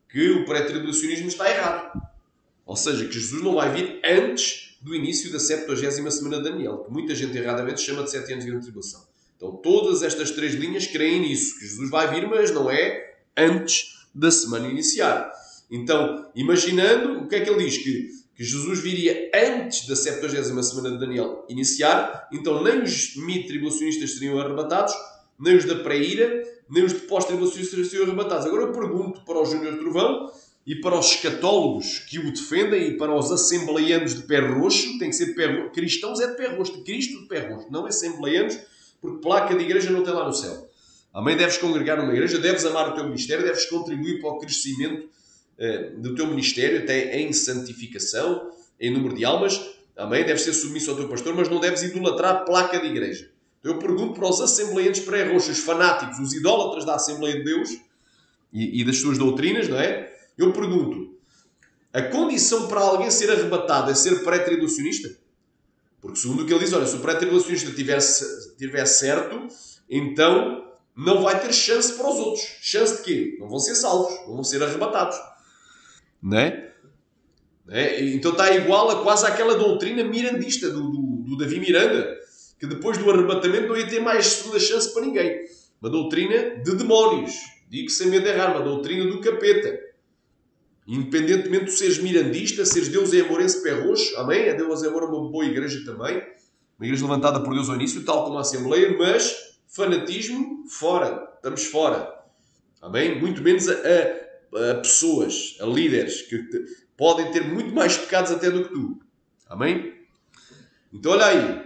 Que o pré-tribulacionismo está errado. Ou seja, que Jesus não vai vir antes do início da 70ª semana de Daniel, que muita gente erradamente chama de 7 anos de grande tribulação. Então todas estas 3 linhas creem nisso, que Jesus vai vir, mas não é antes da semana iniciar. Então, imaginando, o que é que ele diz? Que Jesus viria antes da 70ª semana de Daniel iniciar, então nem os mid-tribulacionistas seriam arrebatados, nem os da pré-ira, nem os de pós-tribulacionistas seriam arrebatados. Agora eu pergunto para o Júnior Trovão, e para os escatólogos que o defendem e para os assembleianos de pé roxo, tem que ser cristãos é de pé roxo, de Cristo de pé roxo, não assembleianos, porque placa de igreja não tem lá no céu. Amém? Deves congregar numa igreja, deves amar o teu ministério, deves contribuir para o crescimento do teu ministério, até em santificação, em número de almas. Amém? Deves ser submisso ao teu pastor, mas não deves idolatrar a placa de igreja. Então eu pergunto para os assembleianos pré-roxos, os fanáticos, os idólatras da Assembleia de Deus e das suas doutrinas, não é? Eu pergunto, a condição para alguém ser arrebatado é ser pré-tribulacionista? Porque segundo o que ele diz, olha, se o pré-tribulacionista tiver certo, então não vai ter chance para os outros. Chance de quê? Não vão ser salvos, não vão ser arrebatados. Não é? Então está igual a quase àquela doutrina mirandista do Davi Miranda, que depois do arrebatamento não ia ter mais segunda chance para ninguém. Uma doutrina de demónios. Digo sem medo de errar, uma doutrina do capeta. Independentemente de seres mirandista, seres Deus é amorense pé roxo, amém? A Deus é amor é uma boa igreja também, uma igreja levantada por Deus ao início, tal como a Assembleia, mas fanatismo, fora, estamos fora, amém? Muito menos a pessoas, a líderes, que podem ter muito mais pecados até do que tu, amém? Então olha aí,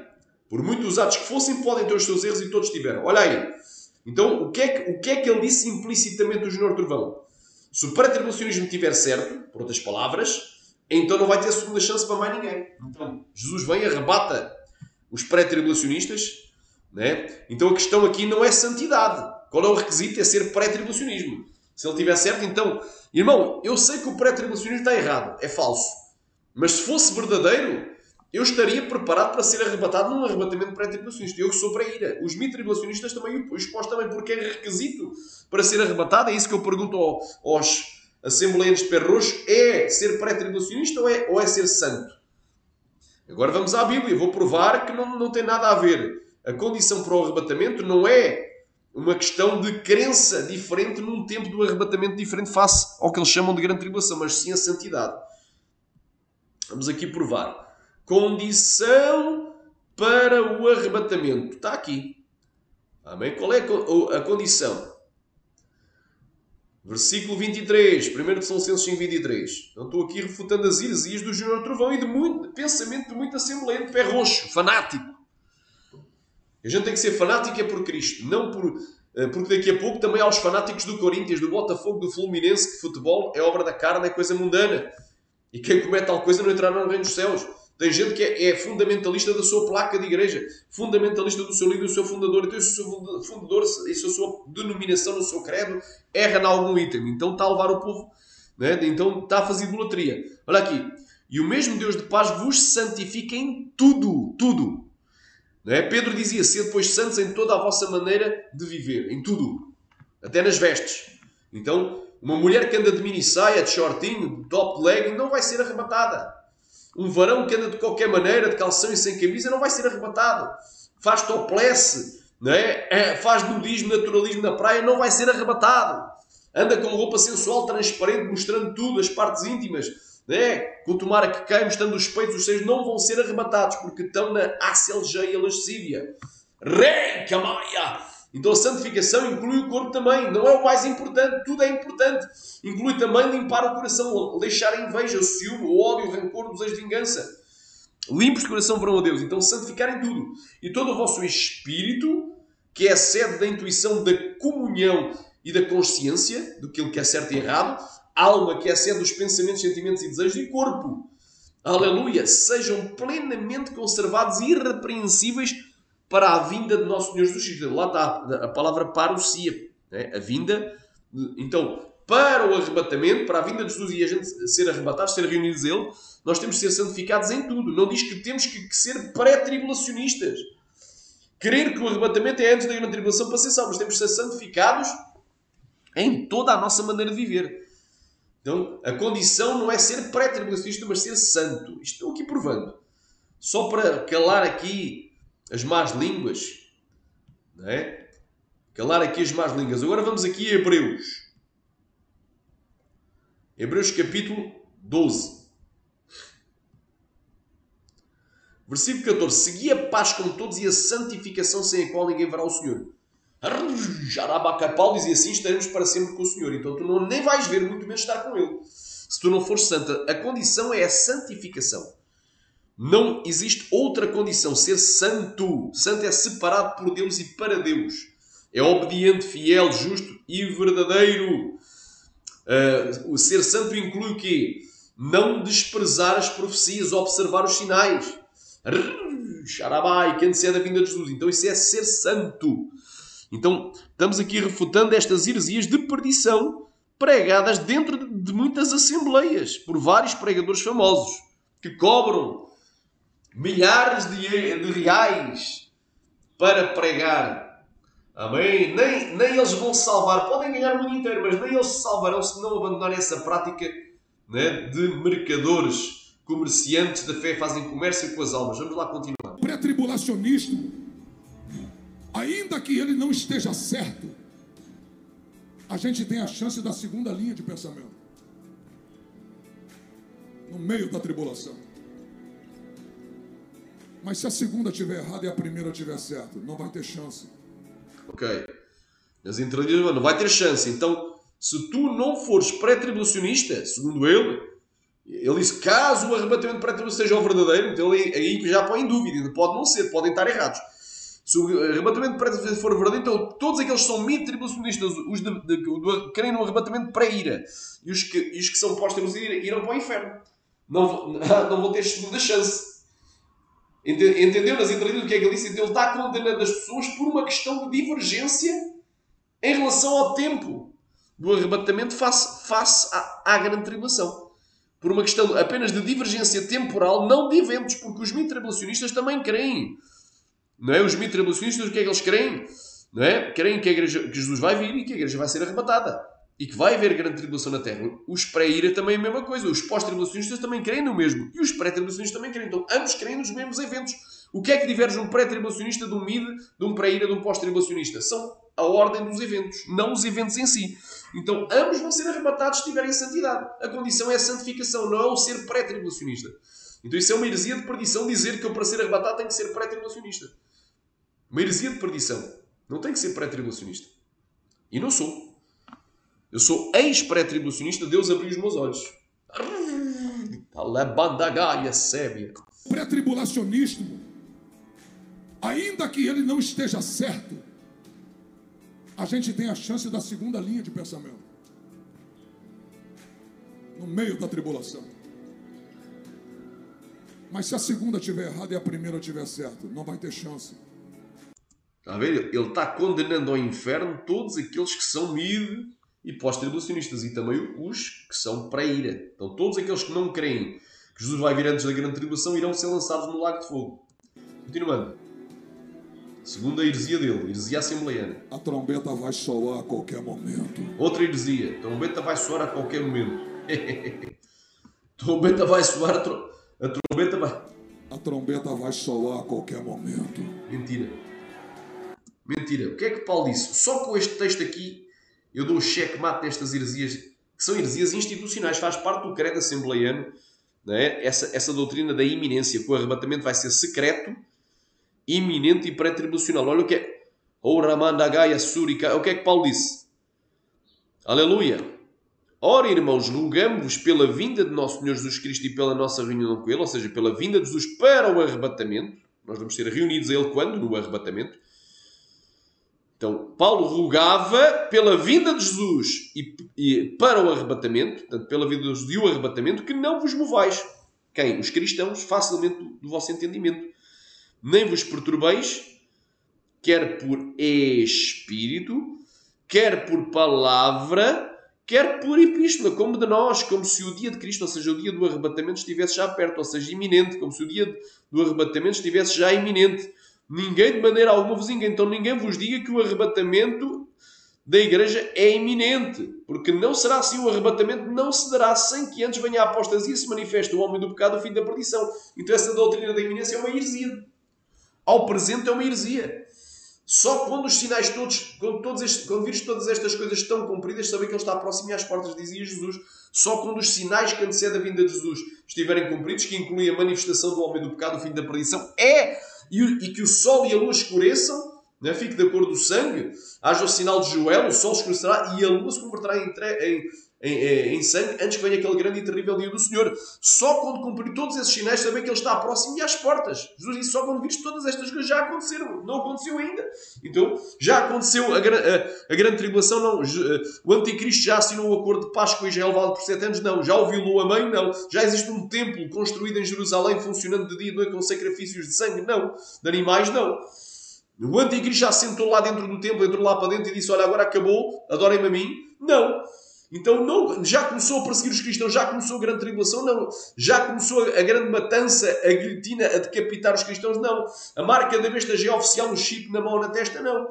por muito usados que fossem, podem ter os seus erros e todos tiveram, olha aí. Então o que é que ele disse implicitamente o Júnior Trovão? Se o pré-tribulacionismo estiver certo, por outras palavras, então não vai ter segunda chance para mais ninguém. Então, Jesus vem e arrebata os pré-tribulacionistas, né? Então a questão aqui não é santidade. Qual é o requisito? É ser pré-tribulacionismo. Se ele estiver certo, então... Irmão, eu sei que o pré-tribulacionismo está errado, é falso. Mas se fosse verdadeiro, eu estaria preparado para ser arrebatado num arrebatamento pré-tribulacionista. Eu que sou para ira. Os mi-tribulacionistas também, os pós também, porque é requisito para ser arrebatado. É isso que eu pergunto aos assembleianos de pé roxo. É ser pré-tribulacionista ou é ser santo? Agora vamos à Bíblia. Vou provar que não tem nada a ver. A condição para o arrebatamento não é uma questão de crença diferente num tempo do arrebatamento diferente face ao que eles chamam de grande tribulação, mas sim a santidade. Vamos aqui provar. Condição para o arrebatamento. Está aqui. Amém? Qual é a condição? Versículo 23. 1 Tessalonicenses 5:23. Então estou aqui refutando as heresias do Júnior Trovão e de pensamento de muita assembleia de pé roxo, fanático. A gente tem que ser fanático é por Cristo, não porque daqui a pouco também há os fanáticos do Corinthians, do Botafogo, do Fluminense, que futebol é obra da carne, é coisa mundana. E quem comete tal coisa não entrará no reino dos céus. Tem gente que é fundamentalista da sua placa de igreja, fundamentalista do seu líder, do seu fundador. Então, se o seu fundador, se a sua denominação, no seu credo, erra em algum item, então está a levar o povo, né? Então está a fazer idolatria. Olha aqui. E o mesmo Deus de paz vos santifica em tudo, tudo. Não é? Pedro dizia, ser pois santos em toda a vossa maneira de viver, em tudo, até nas vestes. Então, uma mulher que anda de mini saia, de shortinho, de top de legging, não vai ser arrebatada. Um varão que anda de qualquer maneira, de calção e sem camisa, não vai ser arrebatado. Faz topless, não é? Faz nudismo, naturalismo na praia, não vai ser arrebatado. Anda com roupa sensual, transparente, mostrando tudo, as partes íntimas, não é? Com tomara que cai, mostrando os peitos, os seios, não vão ser arrebatados, porque estão na acelgeia e a lascívia. Rei, camaia! Então a santificação inclui o corpo também. Não é o mais importante, tudo é importante. Inclui também limpar o coração, deixar a inveja, o ciúme, o ódio, o rancor, o desejo de vingança. Limpos de coração para a Deus. Então santificarem tudo. E todo o vosso espírito, que é a sede da intuição, da comunhão e da consciência, do que é certo e errado. Alma, que é a sede dos pensamentos, sentimentos e desejos. E corpo. Aleluia. Sejam plenamente conservados e irrepreensíveis para a vinda de nosso Senhor Jesus Cristo. Lá está a palavra parousia, né? A vinda. Então, para o arrebatamento, para a vinda de Jesus e a gente ser arrebatados, ser reunidos a Ele, nós temos de ser santificados em tudo. Não diz que temos que ser pré-tribulacionistas. Crer que o arrebatamento é antes da grande tribulação para ser salvos. Temos de ser santificados em toda a nossa maneira de viver. Então, a condição não é ser pré-tribulacionista, mas ser santo. Isto estou aqui provando. Só para calar aqui as más línguas, não é? Calar aqui as más línguas. Agora vamos aqui a Hebreus. Hebreus capítulo 12. Versículo 14. Segui a paz com todos e a santificação sem a qual ninguém verá o Senhor. Paulo dizia assim, estaremos para sempre com o Senhor. Então tu nem vais ver, muito menos estar com Ele. se tu não fores santa. A condição é a santificação. Não existe outra condição. Ser santo. Santo é separado por Deus e para Deus. É obediente, fiel, justo e verdadeiro. O ser santo inclui o quê? Não desprezar as profecias, observar os sinais. Xarabai, que antecede a vinda de Jesus. Então isso é ser santo. Então estamos aqui refutando estas heresias de perdição pregadas dentro de muitas assembleias por vários pregadores famosos que cobram milhares de reais para pregar. Amém? Nem eles vão salvar. Podem ganhar o mundo inteiro, mas nem eles se salvarão se não abandonarem essa prática, né, de mercadores, comerciantes da fé, fazem comércio com as almas. Vamos lá continuar. Pré-tribulacionismo, ainda que ele não esteja certo, a gente tem a chance da segunda linha de pensamento. No meio da tribulação. Mas se a segunda estiver errada e a primeira estiver certa, não vai ter chance. Ok. Nas entrelinhas não vai ter chance. Então, se tu não fores pré-tribulacionista, segundo ele disse, caso o arrebatamento pré-tribulacionista seja o verdadeiro, então ele aí já põe em dúvida. Pode não ser, podem estar errados. Se o arrebatamento pré-tribulacionista for verdadeiro, então todos aqueles que são mid-tribulacionistas, os que creem no arrebatamento pré-ira, e os que são pós-tribulacionistas irão para o inferno. Não vão ter segunda chance. Entendeu nas entrelinhas o que é que ele disse? Então ele está condenando as pessoas por uma questão de divergência em relação ao tempo do arrebatamento face à grande tribulação. Por uma questão apenas de divergência temporal, não de eventos, porque os mid-tribulacionistas também creem. Não é? Os mid-tribulacionistas, o que é que eles creem? Não é? Creem que Jesus vai vir e que a igreja vai ser arrebatada. E que vai haver grande tribulação na Terra. Os pré-ira também é a mesma coisa. Os pós-tribulacionistas também creem no mesmo. E os pré-tribulacionistas também creem. Então, ambos creem nos mesmos eventos. O que é que diverge um pré-tribulacionista de um mid, de um pré-ira, de um pós-tribulacionista? São a ordem dos eventos, não os eventos em si. Então, ambos vão ser arrebatados se tiverem santidade. A condição é a santificação, não é o ser pré-tribulacionista. Então, isso é uma heresia de perdição dizer que eu, para ser arrebatado, tenho que ser pré-tribulacionista. Uma heresia de perdição. Não tenho que ser pré-tribulacionista. E não sou. Eu sou ex-pré-tribulacionista, Deus abriu os meus olhos. Alabandagaia, sébia. Pré-tribulacionismo, ainda que ele não esteja certo, a gente tem a chance da segunda linha de pensamento. No meio da tribulação. Mas se a segunda estiver errada e a primeira estiver certa, não vai ter chance. Está a ver? Ele está condenando ao inferno todos aqueles que são mid e pós-tribulacionistas e também os que são pré-ira. Então todos aqueles que não creem que Jesus vai vir antes da grande tribulação irão ser lançados no lago de fogo. Continuando. Segunda heresia dele, heresia assembleiana. A trombeta vai soar a qualquer momento. Outra heresia. A trombeta vai soar a qualquer momento. A trombeta vai soar, a trombeta vai... A trombeta vai soar a qualquer momento. Mentira. Mentira. O que é que Paulo disse? Só com este texto aqui eu dou o checkmate destas heresias, que são heresias institucionais, faz parte do credo assembleiano, não é? Essa doutrina da iminência, que o arrebatamento vai ser secreto, iminente e pré-tribulacional. Olha o que é. O Ramandagaia Surica. O que é que Paulo disse? Aleluia. Ora, irmãos, rogamo-vos pela vinda de nosso Senhor Jesus Cristo e pela nossa reunião com Ele, ou seja, pela vinda de Jesus para o arrebatamento. Nós vamos ser reunidos a Ele quando? No arrebatamento. Então, Paulo rogava pela vinda de Jesus e para o arrebatamento, portanto, pela vinda de Jesus e o arrebatamento, que não vos movais. Quem? Os cristãos, facilmente do vosso entendimento. Nem vos perturbeis, quer por espírito, quer por palavra, quer por epístola, como de nós, como se o dia de Cristo, ou seja, o dia do arrebatamento, estivesse já perto, ou seja, iminente, como se o dia do arrebatamento estivesse já iminente. Ninguém, de maneira alguma, vos engane. Então, ninguém vos diga que o arrebatamento da igreja é iminente, porque não será assim. O arrebatamento não se dará sem que antes venha a apostasia e se manifeste o homem do pecado, o fim da perdição. Então, essa doutrina da iminência é uma heresia. Ao presente é uma heresia. Só quando os sinais todos, quando vires todas estas coisas estão cumpridas, saber que Ele está próximo e às portas, dizia Jesus. Só quando os sinais que antecedem a vinda de Jesus estiverem cumpridos, que inclui a manifestação do homem do pecado, o fim da perdição, e que o sol e a lua escureçam, né? Fique da cor do sangue, haja o sinal de Joel, o sol escurecerá e a lua se converterá em sangue, antes que venha aquele grande e terrível dia do Senhor. Só quando cumprir todos esses sinais, saber que Ele está próximo e às portas. Jesus disse, só quando vires todas estas coisas já aconteceram. Não aconteceu ainda. Então, já aconteceu a grande tribulação, não. O anticristo já assinou o acordo de paz com Israel válido por 7 anos, não. Já o violou a mãe, não. Já existe um templo construído em Jerusalém, funcionando de dia e de noite com sacrifícios de sangue, não. De animais, não. O anticristo já sentou lá dentro do templo, entrou lá para dentro e disse, olha, agora acabou, adorem-me a mim. Não. Então, não, já começou a perseguir os cristãos, já começou a grande tribulação, não. Já começou a grande matança, a guilhotina, a decapitar os cristãos, não. A marca da besta já é oficial no chip, na mão ou na testa, não.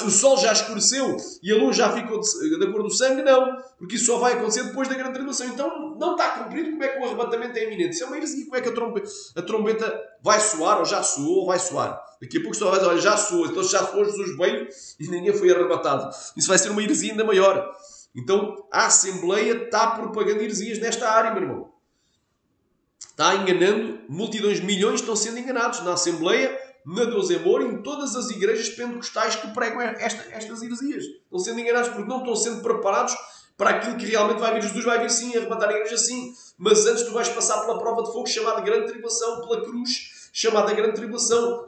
O sol já escureceu e a luz já ficou da cor do sangue, não. Porque isso só vai acontecer depois da grande tribulação. Então, não está cumprido. Como é que o arrebatamento é iminente? Isso é uma heresia. Como é que a trombeta vai soar, ou já soou, ou vai soar? Daqui a pouco só vai dizer, olha, já soou. Então, se já soou, Jesus veio e ninguém foi arrebatado. Isso vai ser uma heresia ainda maior. Então, a Assembleia está propagando heresias nesta área, meu irmão. Está enganando multidões, milhões estão sendo enganados na Assembleia, na Deus é Amor, em todas as igrejas pentecostais que pregam estas heresias. Estão sendo enganados porque não estão sendo preparados para aquilo que realmente vai vir. Jesus vai vir sim, arrebatar a igreja sim, mas antes tu vais passar pela prova de fogo chamada Grande Tribulação, pela cruz chamada Grande Tribulação.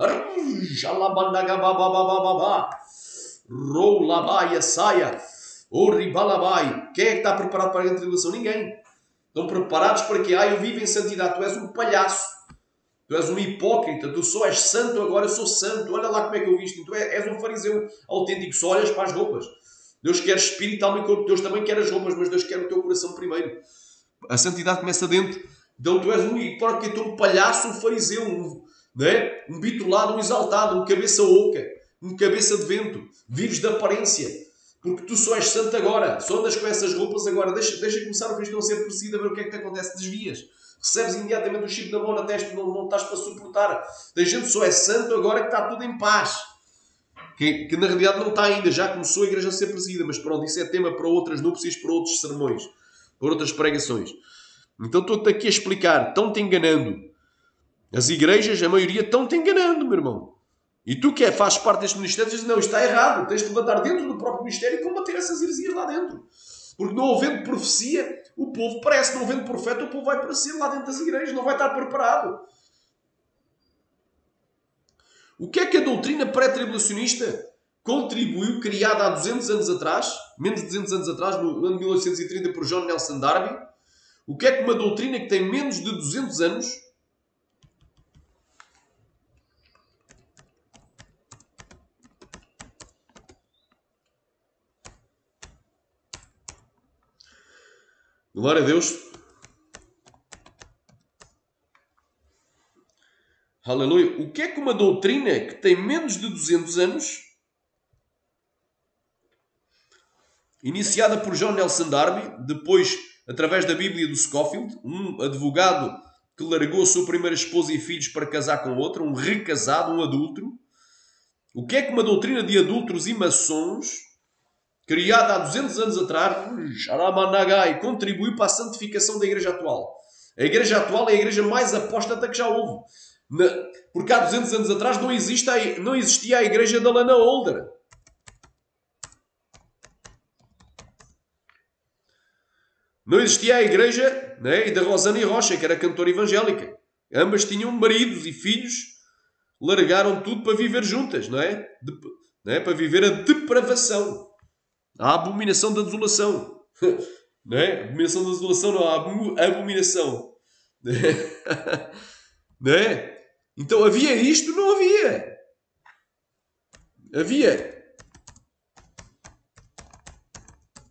Roulabaia saia. Oribalabai. Quem é que está preparado para a grande tribulação? Ninguém. Estão preparados para que eu vivo em santidade. Tu és um palhaço. Tu és um hipócrita. Tu só és santo, agora eu sou santo. Olha lá como é que eu visto. Tu és um fariseu autêntico. Só olhas para as roupas. Deus quer espírito, alma e corpo. Deus também quer as roupas, mas Deus quer o teu coração primeiro. A santidade começa dentro. Então tu és um hipócrita, um palhaço, um fariseu, um bitulado, um exaltado, um cabeça oca, um cabeça de vento. Vives de aparência. Porque tu só és santo agora. Só andas com essas roupas agora. Deixa começar o cristão a ser perseguido, a ver o que é que te acontece. Desvias. Recebes imediatamente o chip na mão, na testa. Não estás para suportar. Tem gente que só é santo agora que está tudo em paz. Que na realidade não está ainda. Já começou a igreja a ser perseguida. Mas pronto, isso é tema para outras núpcias, para outros sermões. Para outras pregações. Então estou-te aqui a explicar. Estão-te enganando. As igrejas, a maioria, estão-te enganando, meu irmão. E tu que fazes parte deste ministério, dizes, não, isto está errado. Tens de levantar dentro do próprio ministério e combater essas heresias lá dentro. Porque não havendo profecia, o povo parece. Não havendo profeta, o povo vai parecer lá dentro das igrejas. Não vai estar preparado. O que é que a doutrina pré-tribulacionista contribuiu, criada há 200 anos atrás, menos de 200 anos atrás, no ano de 1830, por John Nelson Darby? O que é que uma doutrina que tem menos de 200 anos... Glória a Deus. Aleluia. O que é que uma doutrina que tem menos de 200 anos, iniciada por John Nelson Darby, depois através da Bíblia do Scofield, um advogado que largou a sua primeira esposa e filhos para casar com outra, um recasado, um adúltero. O que é que uma doutrina de adúlteros e maçons, criada há 200 anos atrás, Sharamanagai, contribuiu para a santificação da igreja atual? A igreja atual é a igreja mais apóstata que já houve. Porque há 200 anos atrás não existia a igreja da Lana Holder. Não existia a igreja da Rosana e Rocha, que era cantora evangélica. Ambas tinham maridos e filhos, largaram tudo para viver juntas, não é? Para viver a depravação. A abominação da desolação. Não é? A abominação da desolação não, a abominação. Não é? Então havia isto? Não havia.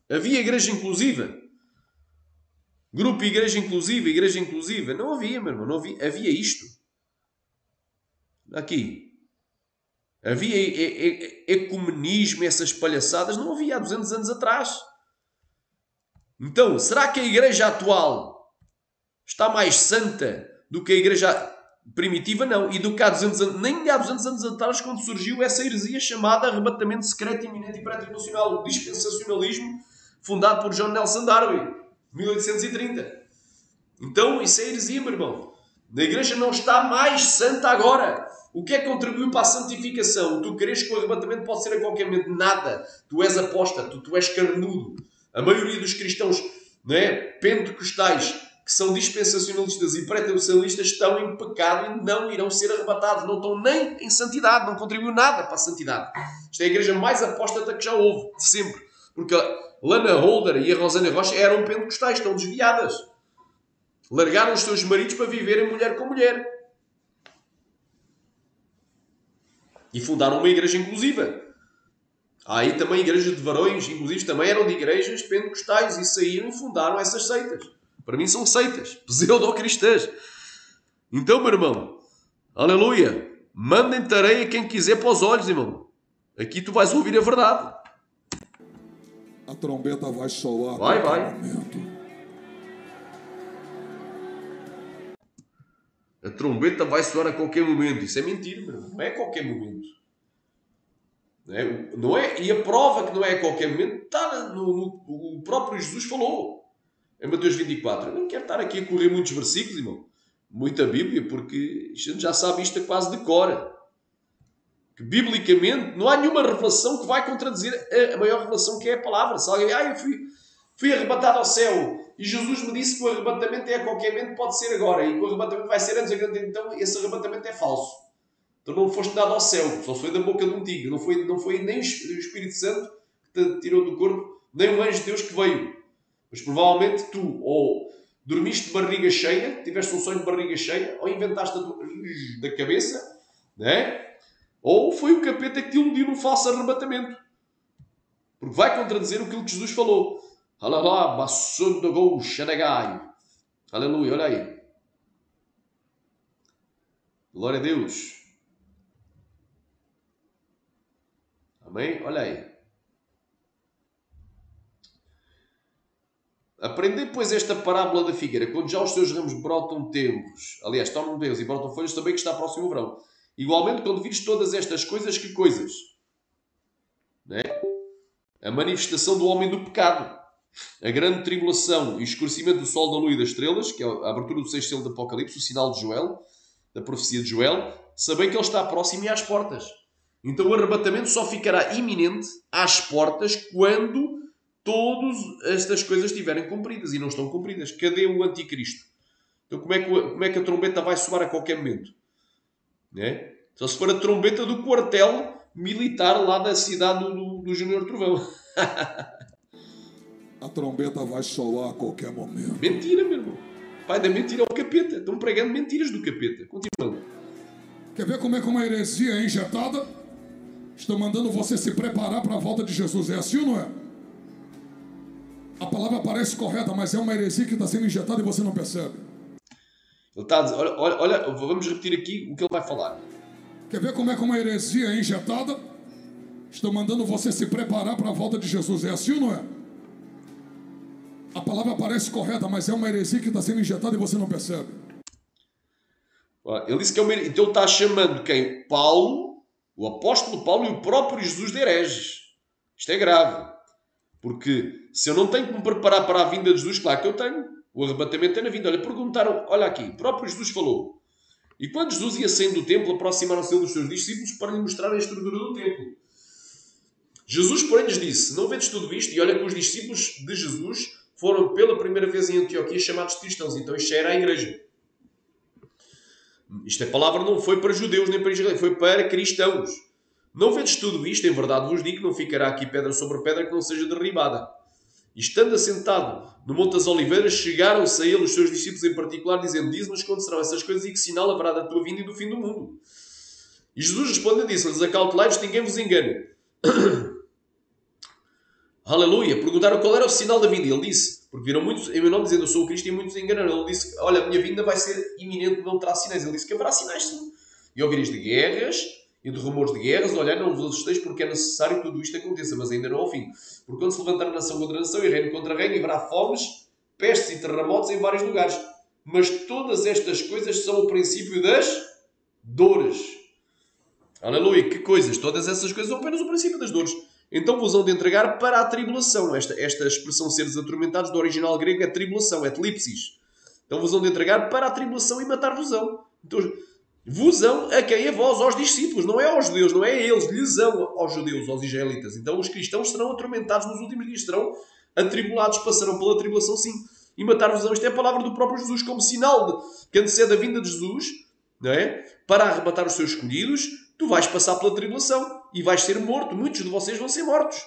Havia igreja inclusiva. Grupo igreja inclusiva. Não havia, meu irmão. Não havia. Havia isto. Aqui. Havia ecumenismo, essas palhaçadas. Não havia há 200 anos atrás. Então, será que a igreja atual está mais santa do que a igreja primitiva? Não. E do que há 200 anos, nem há 200 anos atrás, quando surgiu essa heresia chamada arrebatamento secreto, iminente e pré-tribulacional, o dispensacionalismo, fundado por John Nelson Darby, 1830. Então, isso é heresia, meu irmão. A igreja não está mais santa agora. O que é que contribuiu para a santificação? Tu crees que o arrebatamento pode ser a qualquer momento? Nada. Tu és apóstata, tu és carnudo. A maioria dos cristãos, não é, pentecostais, que são dispensacionalistas e pré-tribulacionistas, estão em pecado e não irão ser arrebatados. Não estão nem em santidade, não contribuem nada para a santidade. Esta é a igreja mais apóstata que já houve, de sempre. Porque a Lana Holder e a Rosana Rocha eram pentecostais, estão desviadas. Largaram os seus maridos para viverem mulher com mulher. E fundaram uma igreja inclusiva. Há aí também igrejas de varões, inclusive também eram de igrejas pentecostais e saíram e fundaram essas seitas. Para mim são seitas, pseudo-cristãs. Então, meu irmão, aleluia, mandem tareia quem quiser para os olhos, irmão. Aqui tu vais ouvir a verdade. A trombeta vai soar. Vai. A trombeta vai soar a qualquer momento. Isso é mentira, meu irmão. Não é a qualquer momento. Não é? E a prova que não é a qualquer momento está o próprio Jesus falou. Em Mateus 24. Eu não quero estar aqui a correr muitos versículos, irmão. Muita Bíblia, porque a gente já sabe isto quase de cor. Que biblicamente não há nenhuma revelação que vai contradizer a maior revelação que é a palavra. Se alguém, eu fui arrebatado ao céu e Jesus me disse que o arrebatamento é a qualquer momento, pode ser agora. E que o arrebatamento vai ser antes. Então esse arrebatamento é falso. Então não foste dado ao céu. Só foi da boca de um tigre. Não foi nem o Espírito Santo que te tirou do corpo, nem o anjo de Deus que veio. Mas provavelmente tu ou dormiste de barriga cheia, tiveste um sonho de barriga cheia, ou inventaste da cabeça, né? Ou foi o capeta que te iludiu num falso arrebatamento. Porque vai contradizer aquilo que Jesus falou. Aleluia, olha aí. Glória a Deus. Amém? Olha aí. Aprendei, pois, esta parábola da figueira. Quando já os seus ramos brotam tenros, aliás, tornam tenros e brotam folhas, também que está próximo o verão. Igualmente, quando vires todas estas coisas, que coisas? Né? A manifestação do homem do pecado. A grande tribulação e o escurecimento do sol, da lua e das estrelas, que é a abertura do 6º selo do Apocalipse, o sinal de Joel, da profecia de Joel, sabem que ele está próximo e às portas. Então o arrebatamento só ficará iminente às portas quando todas estas coisas estiverem cumpridas e não estão cumpridas. Cadê o anticristo? Então como é que a trombeta vai soar a qualquer momento? Né? Só se for a trombeta do quartel militar lá da cidade do Júnior Trovão. A trombeta vai soar a qualquer momento. Mentira, meu irmão. Pai da mentira é o capeta. Estão pregando mentiras do capeta. Continuando. Quer ver como é que uma heresia é injetada? Estou mandando você se preparar para a volta de Jesus. É assim ou não é? A palavra parece correta, mas é uma heresia que está sendo injetada e você não percebe. Ele está a dizer, olha, vamos repetir aqui o que ele vai falar. Quer ver como é que uma heresia é injetada? Estou mandando você se preparar para a volta de Jesus. É assim ou não é? A palavra parece correta, mas é uma heresia que está sendo injetada e você não percebe. Ele disse que é uma heresia. Então ele está chamando quem? Paulo, o apóstolo Paulo e o próprio Jesus de hereges. Isto é grave. Porque se eu não tenho que me preparar para a vinda de Jesus, claro que eu tenho. O arrebatamento é na vinda. Olha, perguntaram, olha aqui, o próprio Jesus falou. E quando Jesus ia saindo do templo, aproximaram-se dos seus discípulos para lhe mostrar a estrutura do templo. Jesus, porém, lhes disse, não vedes tudo isto? E olha que os discípulos de Jesus foram pela primeira vez em Antioquia chamados cristãos. Então isto já era a igreja. Esta palavra não foi para judeus nem para israelitas, foi para cristãos. Não vedes tudo isto? Em verdade vos digo, não ficará aqui pedra sobre pedra que não seja derribada. E estando assentado no Monte das Oliveiras, chegaram-se a ele os seus discípulos em particular, dizendo, diz-nos quando serão essas coisas e que sinal haverá da tua vinda e do fim do mundo. E Jesus respondeu e disse-lhes, acautelai-vos, ninguém vos engane. Aleluia. Perguntaram qual era o sinal da vinda. Ele disse, porque viram muitos em meu nome dizendo, eu sou o Cristo, e muitos enganaram. Ele disse, olha, a minha vinda vai ser iminente, não terá sinais. Ele disse que haverá sinais sim. E ouvireis de guerras e de rumores de guerras, olhai, não vos assusteis, porque é necessário que tudo isto aconteça, mas ainda não ao fim. Porque quando se levantar nação contra nação e reino contra reino, haverá fomes, pestes e terremotos em vários lugares. Mas todas estas coisas são o princípio das dores. Aleluia, que coisas? Todas essas coisas são apenas o princípio das dores. Então vos hão de entregar para a tribulação. Esta expressão seres atormentados, do original grego, é tribulação, é tlipsis. Então vos hão de entregar para a tribulação e matar-vos-ão. Então, vos-ão a quem? A vós, aos discípulos. Não é aos judeus, não é a eles. Lhes-ão aos judeus, aos israelitas. Então os cristãos serão atormentados nos últimos dias. Serão atribulados passarão pela tribulação sim, e matar-vos-ão. Isto é a palavra do próprio Jesus, como sinal de que antecede a vinda de Jesus, não é? Para arrebatar os seus escolhidos, tu vais passar pela tribulação e vais ser morto. Muitos de vocês vão ser mortos.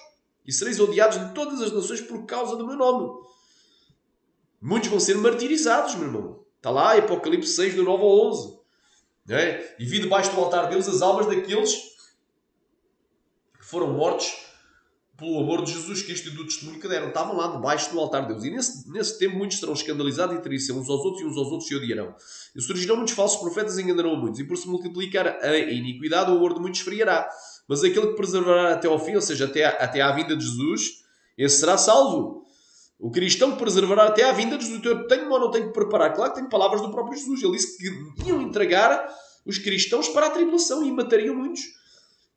E sereis odiados de todas as nações por causa do meu nome. Muitos vão ser martirizados, meu irmão. Está lá, Apocalipse 6, do 9 ao 11. Não é? E vi debaixo do altar de Deus as almas daqueles que foram mortos pelo amor de Jesus Cristo e do testemunho que deram. Estavam lá debaixo do altar de Deus. E nesse tempo muitos serão escandalizados e trariçam uns aos outros, e uns aos outros se odiarão. E surgirão muitos falsos profetas e enganarão a muitos. E por se multiplicar a iniquidade, o amor de muitos esfriará. Mas aquele que perseverará até ao fim, ou seja, até à vinda de Jesus, esse será salvo. O cristão que perseverará até à vinda de Jesus. Eu tenho ou não tenho que preparar? Claro que tenho palavras do próprio Jesus. Ele disse que iam entregar os cristãos para a tribulação e matariam muitos.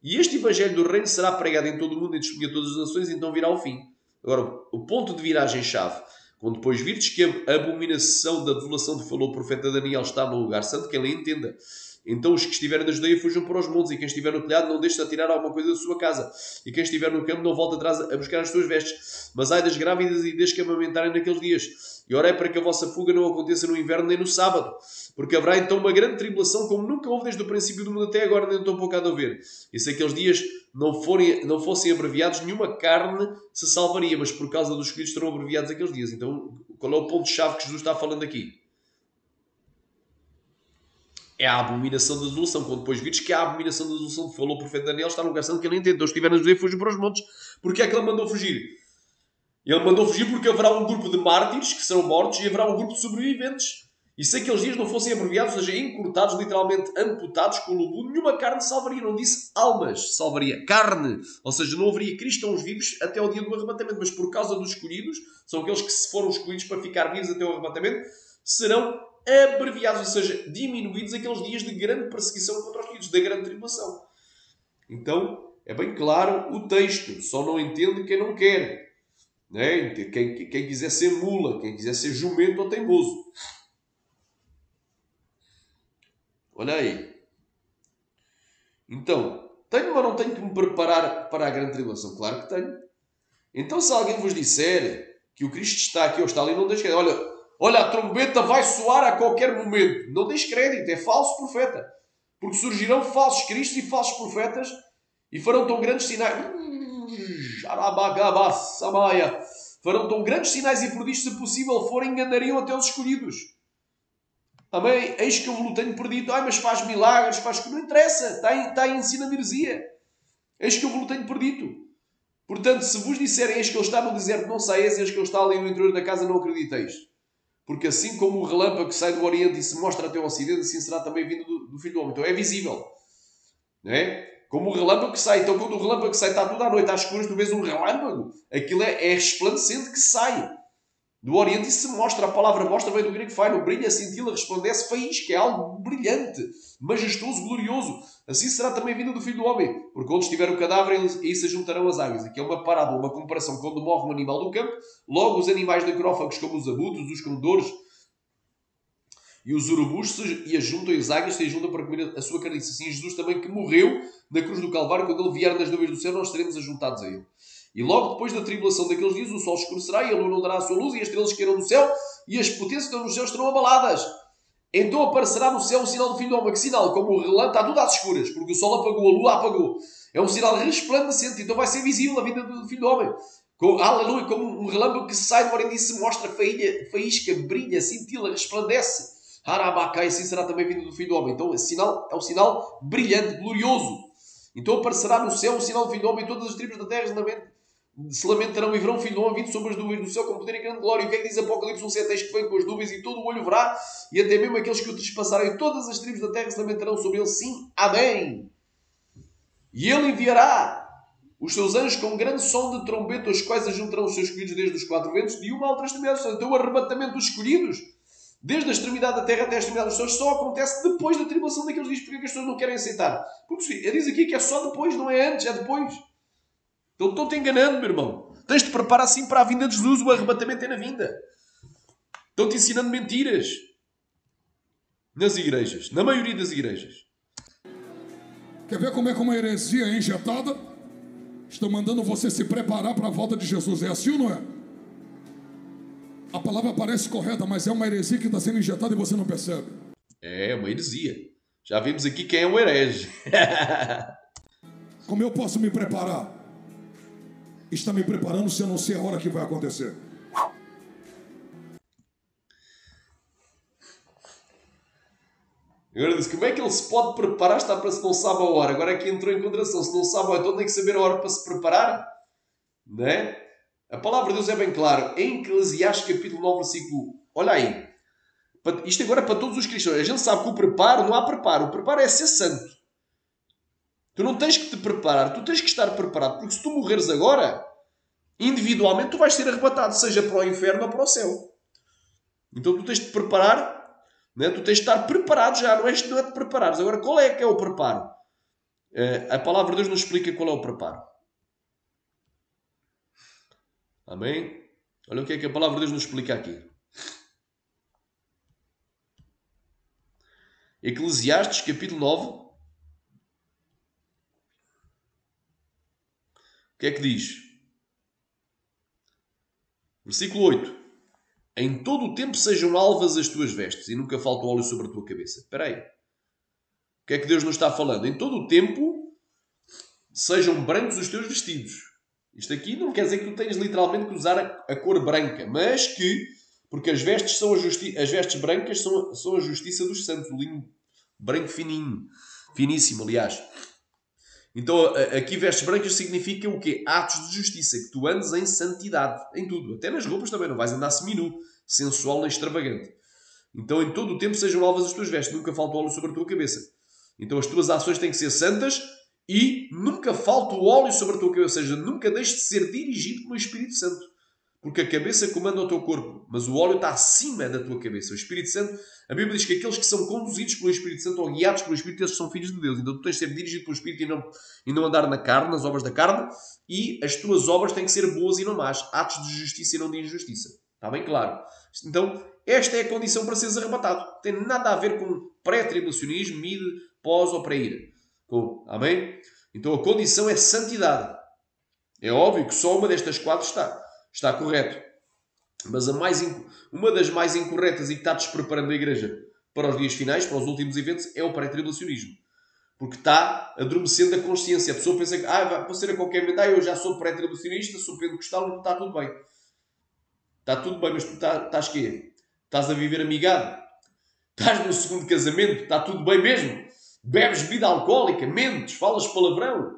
E este evangelho do reino será pregado em todo o mundo e testemunha a todas as nações, e então virá ao fim. Agora, o ponto de viragem-chave, quando depois virdes que a abominação da desolação de falou o profeta Daniel está no lugar santo, que ele entenda. Então os que estiverem na Judeia fujam para os montes, e quem estiver no telhado não deixe de atirar alguma coisa da sua casa. E quem estiver no campo não volte atrás a buscar as suas vestes. Mas ai das grávidas e das que amamentarem naqueles dias. E orei para que a vossa fuga não aconteça no inverno nem no sábado. Porque haverá então uma grande tribulação, como nunca houve desde o princípio do mundo até agora, nem tão pouco há de haver. E se aqueles dias não fossem abreviados, nenhuma carne se salvaria, mas por causa dos escolhidos serão abreviados aqueles dias. Então, qual é o ponto-chave que Jesus está falando aqui? É a abominação da desolação. Quando depois vires que a abominação da desolação que falou o profeta Daniel está no lugar santo, que ele entende. Então, se estiver na Judeia, fujam para os montes. Porquê é que ele mandou fugir? Ele mandou fugir porque haverá um grupo de mártires que serão mortos e haverá um grupo de sobreviventes. E se aqueles dias não fossem abreviados, ou seja, encurtados, literalmente amputados com o lobo, nenhuma carne salvaria. Não disse almas, salvaria carne. Ou seja, não haveria cristãos vivos até o dia do arrebatamento. Mas por causa dos escolhidos, são aqueles que se foram escolhidos para ficar vivos até o arrebatamento, serão abreviados, ou seja, diminuídos aqueles dias de grande perseguição contra os escolhidos, da grande tribulação. Então, é bem claro o texto. Só não entende quem não quer. Né? Quem quiser ser mula, quem quiser ser jumento ou teimoso. Olha aí. Então, tenho ou não tenho que me preparar para a grande tribulação? Claro que tenho. Então, se alguém vos disser que o Cristo está aqui ou está ali, não deixe crédito. Olha, a trombeta vai soar a qualquer momento. Não deixe crédito, é falso profeta. Porque surgirão falsos cristos e falsos profetas e farão tão grandes sinais. Farão tão grandes sinais e prodígios, se possível forem, enganariam até os escolhidos. Amém? Eis que eu vos tenho perdido. Mas faz milagres, faz... Não interessa. Está em ensino a heresia. Eis que eu vos tenho perdido. Portanto, se vos disserem eis que ele está no deserto, não saias, eis que ele está ali no interior da casa, não acrediteis. Porque assim como o relâmpago que sai do Oriente e se mostra até o Ocidente, assim será também vindo do Filho do Homem. Então é visível. Não é? Como o relâmpago que sai. Então quando o relâmpago que sai está tudo à noite às escuras, tu vês um relâmpago. Aquilo é resplandecente que sai do Oriente e se mostra. A palavra mostra vem do grego faino. Brilha, cintila, resplandece, faísca. É algo brilhante, majestoso, glorioso. Assim será também a vinda do Filho do Homem. Porque onde estiver o cadáver, aí se juntarão as águas. Aqui é uma parábola, uma comparação. Quando morre um animal do campo, logo os animais necrófagos, como os abutres, os condores e os urubus, e ajuntam as águias, se ajuntam para comer a sua carniça. Assim Jesus também, que morreu na cruz do Calvário, quando ele vier nas nuvens do céu, nós seremos ajuntados a ele. E logo depois da tribulação daqueles dias, o sol escurecerá e a lua não dará a sua luz, e as estrelas cairão do céu, e as potências que estão nos céus serão abaladas. Então aparecerá no céu o sinal do Filho do Homem. Que sinal? Como o relâmpago, está tudo às escuras, porque o sol apagou, a lua apagou. É um sinal resplandecente, então vai ser visível a vida do Filho do Homem. Aleluia, como um relâmpago que sai do Oriente e se mostra, faísca, brilha, cintila, resplandece. Harabacai, assim será também a vinda do Filho do Homem. Então é um sinal brilhante, glorioso. Então aparecerá no céu o sinal do Filho do Homem, e todas as tribos da terra se lamentarão e verão o Filho do Homem vindo sobre as nuvens do céu com poder e grande glória. E o que é que diz Apocalipse 1:7? Eis que vem com as nuvens e todo o olho verá, e até mesmo aqueles que o trespassarem, todas as tribos da terra se lamentarão sobre ele. Sim, amém. E ele enviará os seus anjos com um grande som de trombeta, os quais ajuntarão os seus escolhidos desde os quatro ventos, de uma a outra extremidade. Então o arrebatamento dos escolhidos, desde a extremidade da terra até a extremidade dos céus, só acontece depois da tribulação daqueles dias. Porque é que as pessoas não querem aceitar? Porque diz aqui que é só depois, não é antes, é depois. Então estão-te enganando, meu irmão. Tens de preparar assim para a vinda de Jesus. O arrebatamento é na vinda. Estão-te ensinando mentiras. Nas igrejas. Na maioria das igrejas. Quer ver como é que uma heresia é injetada? Estão mandando você se preparar para a volta de Jesus. É assim ou não é? A palavra parece correta, mas é uma heresia que está sendo injetada e você não percebe. É uma heresia. Já vimos aqui quem é o herege. Como eu posso me preparar? Está me preparando se eu não sei a hora que vai acontecer. Agora diz, como é que ele se pode preparar? Está para se não sabe a hora. Agora aqui entrou em contradição. Se não sabe, então tem que saber a hora para se preparar. Não é? A palavra de Deus é bem clara. Em Eclesiastes capítulo 9, versículo... Olha aí. Isto agora é para todos os cristãos. A gente sabe que o preparo, não há preparo. O preparo é ser santo. Tu não tens que te preparar. Tu tens que estar preparado. Porque se tu morreres agora, individualmente, tu vais ser arrebatado. Seja para o inferno ou para o céu. Então tu tens de te preparar... Né? Tu tens de estar preparado já, não é de te preparares. Agora, qual é que é o preparo? A palavra de Deus nos explica qual é o preparo. Amém? Olha o que é que a palavra de Deus nos explica aqui. Eclesiastes, capítulo 9. O que é que diz? Versículo 8. Em todo o tempo sejam alvas as tuas vestes e nunca falte óleo sobre a tua cabeça. Espera aí. O que é que Deus nos está falando? Em todo o tempo sejam brancos os teus vestidos. Isto aqui não quer dizer que tu tenhas literalmente que usar a cor branca, mas que, porque as vestes são as vestes brancas são a justiça dos santos, o linho branco fininho, finíssimo, aliás. Então, aqui vestes brancas significa o quê? Atos de justiça, que tu andes em santidade, em tudo. Até nas roupas também, não vais andar seminu, sensual nem extravagante. Então, em todo o tempo sejam alvas as tuas vestes, nunca falta óleo sobre a tua cabeça. Então, as tuas ações têm que ser santas e nunca falta o óleo sobre a tua cabeça, ou seja, nunca deixes de ser dirigido pelo Espírito Santo. Porque a cabeça comanda o teu corpo, mas o óleo está acima da tua cabeça. O Espírito Santo, a Bíblia diz que aqueles que são conduzidos pelo Espírito Santo ou guiados pelo Espírito, esses são filhos de Deus. Então tu tens de ser dirigido pelo Espírito e não andar na carne, nas obras da carne, e as tuas obras têm que ser boas e não más. Atos de justiça e não de injustiça. Está bem claro? Então, esta é a condição para seres arrebatado. Não tem nada a ver com pré-tribulacionismo, mid, pós ou pré-ira. Amém? Então a condição é santidade. É óbvio que só uma destas quatro está correto. Mas uma das mais incorretas e que está despreparando a igreja para os dias finais, para os últimos eventos, é o pré-tribulacionismo. Porque está adormecendo a consciência. A pessoa pensa que pode ser a qualquer momento, eu já sou pré-tribulacionista, sou pentecostal, não está tudo bem. Está tudo bem, mas tu estás quê? Estás a viver amigado? Estás no segundo casamento? Está tudo bem mesmo? Bebes bebida alcoólica? Mentes? Falas palavrão?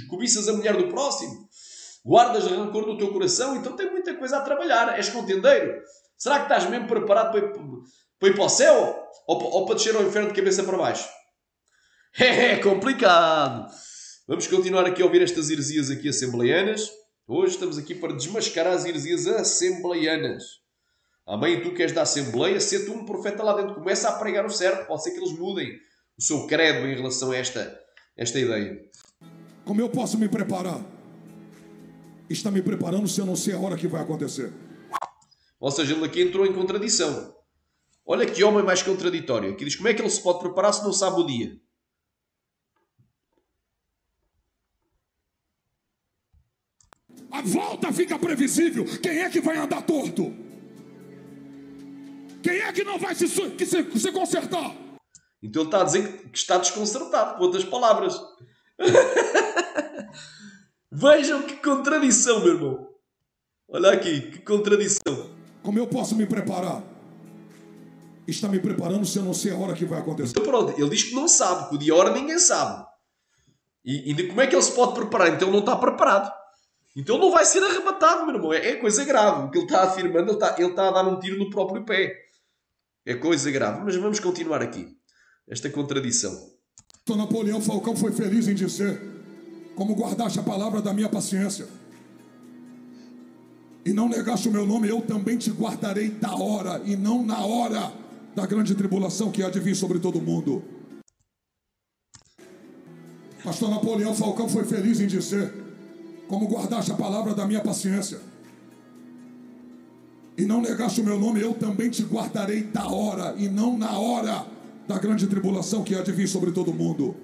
Cobiças a mulher do próximo? Guardas rancor no teu coração? Então tem muita coisa a trabalhar. És contendeiro. Será que estás mesmo preparado para ir para o céu? Ou para descer ao inferno de cabeça para baixo? É complicado. Vamos continuar aqui a ouvir estas heresias aqui assembleianas. Hoje estamos aqui para desmascarar as heresias assembleianas. Amém? Tu que és da Assembleia, se tu um profeta lá dentro, começa a pregar o certo. Pode ser que eles mudem o seu credo em relação a esta ideia. Como eu posso me preparar? Está me preparando se eu não sei a hora que vai acontecer. Ou seja, ele aqui entrou em contradição. Olha que homem mais contraditório. Aqui diz como é que ele se pode preparar se não sabe o dia. A volta fica previsível. Quem é que vai andar torto? Quem é que não vai se consertar? Então ele está a dizer que está desconcertado, por outras palavras. Vejam que contradição, meu irmão. Olha aqui, que contradição. Como eu posso me preparar? Está me preparando se eu não sei a hora que vai acontecer. Então pronto, ele diz que não sabe, que o dia e a hora ninguém sabe. E de como é que ele se pode preparar? Então ele não está preparado. Então ele não vai ser arrebatado, meu irmão. É coisa grave. O que ele está afirmando, ele está a dar um tiro no próprio pé. É coisa grave. Mas vamos continuar aqui. Esta contradição. Napoleão Falcão foi feliz em dizer: como guardaste a palavra da minha paciência e não negaste o meu nome, eu também te guardarei da hora e não na hora da grande tribulação que há de vir sobre todo mundo. Pastor Napoleão Falcão foi feliz em dizer: como guardaste a palavra da minha paciência e não negaste o meu nome, eu também te guardarei da hora e não na hora da grande tribulação que há de vir sobre todo mundo.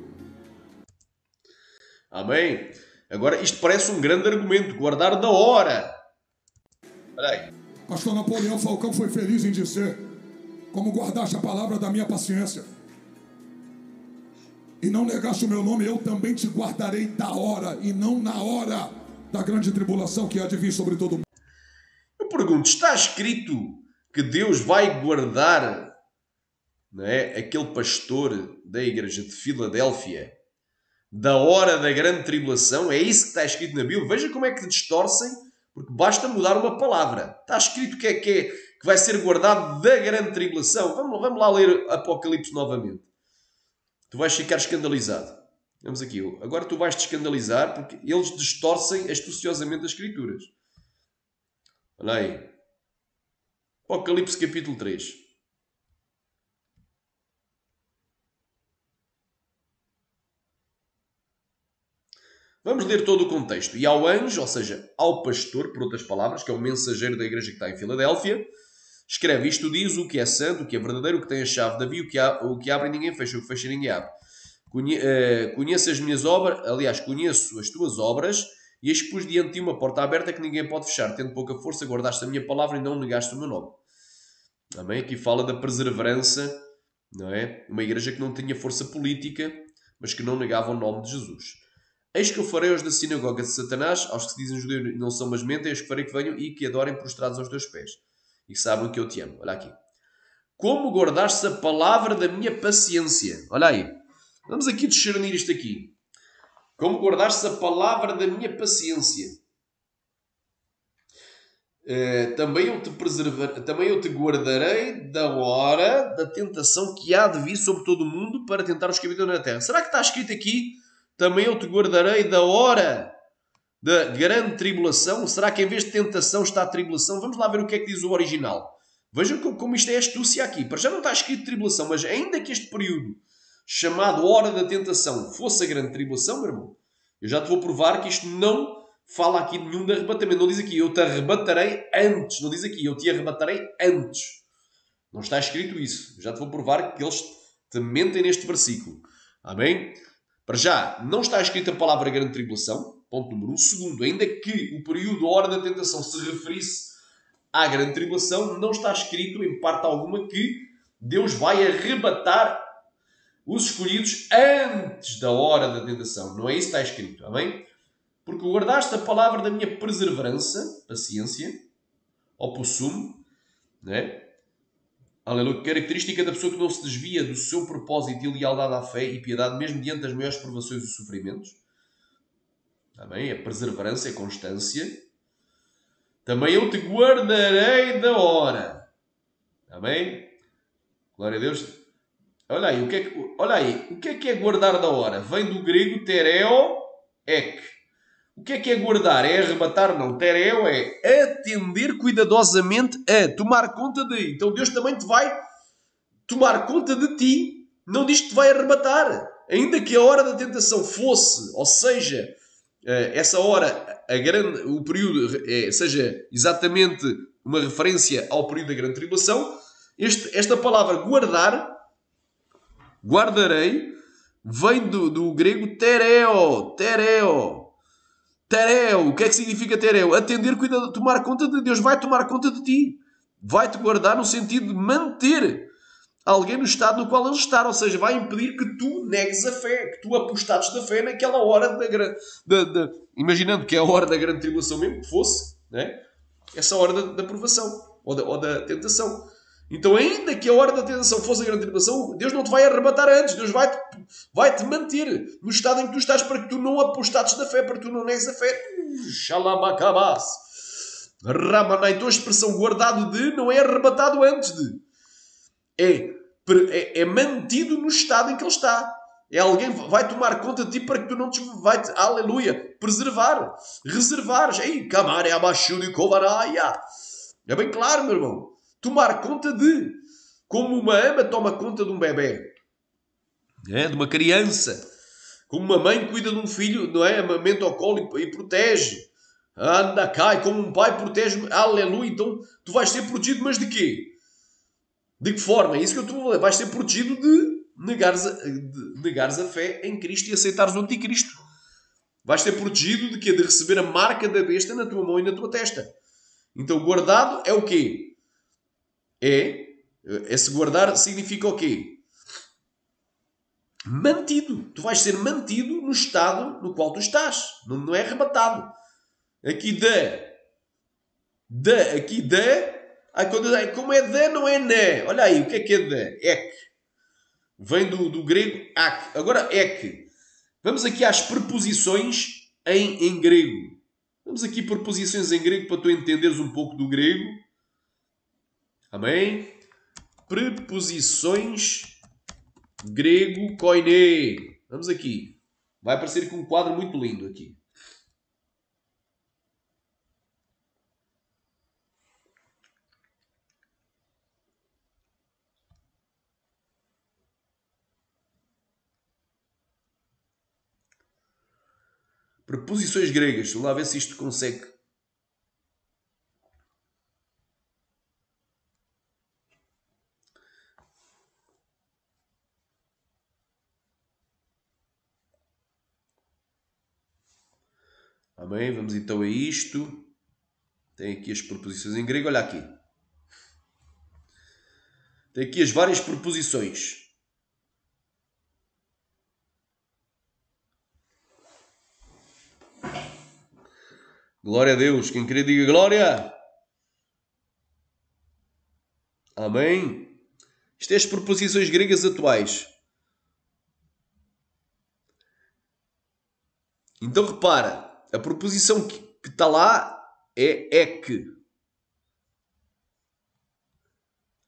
Amém? Agora, isto parece um grande argumento. Guardar da hora. Olha aí. Pastor Napoleão Falcão foi feliz em dizer: como guardaste a palavra da minha paciência e não negaste o meu nome, eu também te guardarei da hora e não na hora da grande tribulação que há de vir sobre todo mundo. Eu pergunto, está escrito que Deus vai guardar, não é, aquele pastor da igreja de Filadélfia da hora da grande tribulação? É isso que está escrito na Bíblia? Veja como é que distorcem, porque basta mudar uma palavra. Está escrito que vai ser guardado da grande tribulação. Vamos lá ler Apocalipse novamente. Tu vais ficar escandalizado. Vamos aqui. Agora tu vais te escandalizar porque eles distorcem astuciosamente as Escrituras. Olha aí. Apocalipse capítulo 3. Vamos ler todo o contexto. E ao anjo, ou seja, ao pastor, por outras palavras, que é o mensageiro da igreja que está em Filadélfia, escreve: isto diz o que é santo, o que é verdadeiro, o que tem a chave de Davi, o que abre e ninguém fecha, o que fecha e ninguém abre. Conheço as minhas obras, aliás, conheço as tuas obras, e expus diante de ti uma porta aberta que ninguém pode fechar. Tendo pouca força, guardaste a minha palavra e não negaste o meu nome. Amém? Aqui fala da perseverança, não é? Uma igreja que não tinha força política, mas que não negava o nome de Jesus. Eis que eu farei aos da sinagoga de Satanás, aos que se dizem judeus e não são, mas mentem, eis que farei que venham e que adorem prostrados aos teus pés. E que saibam que eu te amo. Olha aqui. Como guardaste a palavra da minha paciência. Olha aí. Vamos aqui discernir isto aqui. Como guardaste a palavra da minha paciência. Também eu te guardarei da hora da tentação que há de vir sobre todo o mundo para tentar os que habitam na terra. Será que está escrito aqui: também eu te guardarei da hora da grande tribulação? Será que em vez de tentação está a tribulação? Vamos lá ver o que é que diz o original. Vejam como isto é astúcia aqui. Para já não está escrito tribulação, mas ainda que este período chamado hora da tentação fosse a grande tribulação, meu irmão, eu já te vou provar que isto não fala aqui nenhum de arrebatamento. Não diz aqui: eu te arrebatarei antes. Não diz aqui: eu te arrebatarei antes. Não está escrito isso. Eu já te vou provar que eles te mentem neste versículo. Amém? Para já, não está escrita a palavra grande tribulação. Ponto número 1. Segundo, ainda que o período hora da tentação se referisse à grande tribulação, não está escrito em parte alguma que Deus vai arrebatar os escolhidos antes da hora da tentação. Não é isso que está escrito. Amém? Porque guardaste a palavra da minha perseverança, paciência, opossume, não é? Aleluia. Característica da pessoa que não se desvia do seu propósito e lealdade à fé e piedade, mesmo diante das maiores provações e sofrimentos. Amém? A perseverança, a constância. Também eu te guardarei da hora. Amém? Glória a Deus. Olha aí, o que é guardar da hora? Vem do grego tereo ek. O que é guardar? É arrebatar? Não. Tereo é atender cuidadosamente a, tomar conta de. Então Deus também te vai tomar conta de ti. Não diz que te vai arrebatar. Ainda que a hora da tentação fosse, ou seja, essa hora, o período, seja exatamente uma referência ao período da grande tribulação, esta palavra guardar, guardarei, vem do grego tereo. Tereo, o que é que significa tereo? Atender, cuidado, tomar conta de Deus. Vai tomar conta de ti. Vai-te guardar no sentido de manter alguém no estado no qual ele está. Ou seja, vai impedir que tu negues a fé, que tu apostates da fé naquela hora imaginando que é a hora da grande tribulação mesmo, que fosse, né? Essa hora da provação ou da tentação. Então, ainda que a hora da tentação fosse a grande tribulação, Deus não te vai arrebatar antes. Deus vai-te manter no estado em que tu estás para que tu não apostates da fé, para que tu não negues a fé. Xalabacabás. Ramanai. Então a expressão guardado de não é arrebatado antes de. É mantido no estado em que ele está. É alguém que vai tomar conta de ti para que tu não te aleluia, preservar, reservares. Ei, camare abaixo de covaraia. É bem claro, meu irmão. Tomar conta de, como uma ama toma conta de um bebê, de uma criança, como uma mãe cuida de um filho, não é? Amamenta ao colo e protege, anda, cai, como um pai protege, aleluia. Então tu vais ser protegido, mas de quê? De que forma? É isso que eu estou a falar. Vais ser protegido de negares a fé em Cristo e aceitares o anticristo. Vais ser protegido de quê? De receber a marca da besta na tua mão e na tua testa. Então, guardado é o quê? Esse guardar significa o quê? Mantido. Tu vais ser mantido no estado no qual tu estás. Não é arrebatado. Aqui aqui como é de, não é né. Olha aí, o que é de? Ek. Vem do grego ak. Agora, ek. Vamos aqui às preposições em grego. Vamos aqui preposições em grego para tu entenderes um pouco do grego. Amém? Preposições grego koiné. Vamos aqui. Vai aparecer aqui um quadro muito lindo aqui. Preposições gregas. Vamos lá ver se isto consegue. Amém? Vamos então a isto. Tem aqui as preposições em grego. Olha aqui. Tem aqui as várias preposições. Glória a Deus. Quem querer diga glória. Amém. Isto é as preposições gregas atuais. Então repara. A preposição que está lá é ek.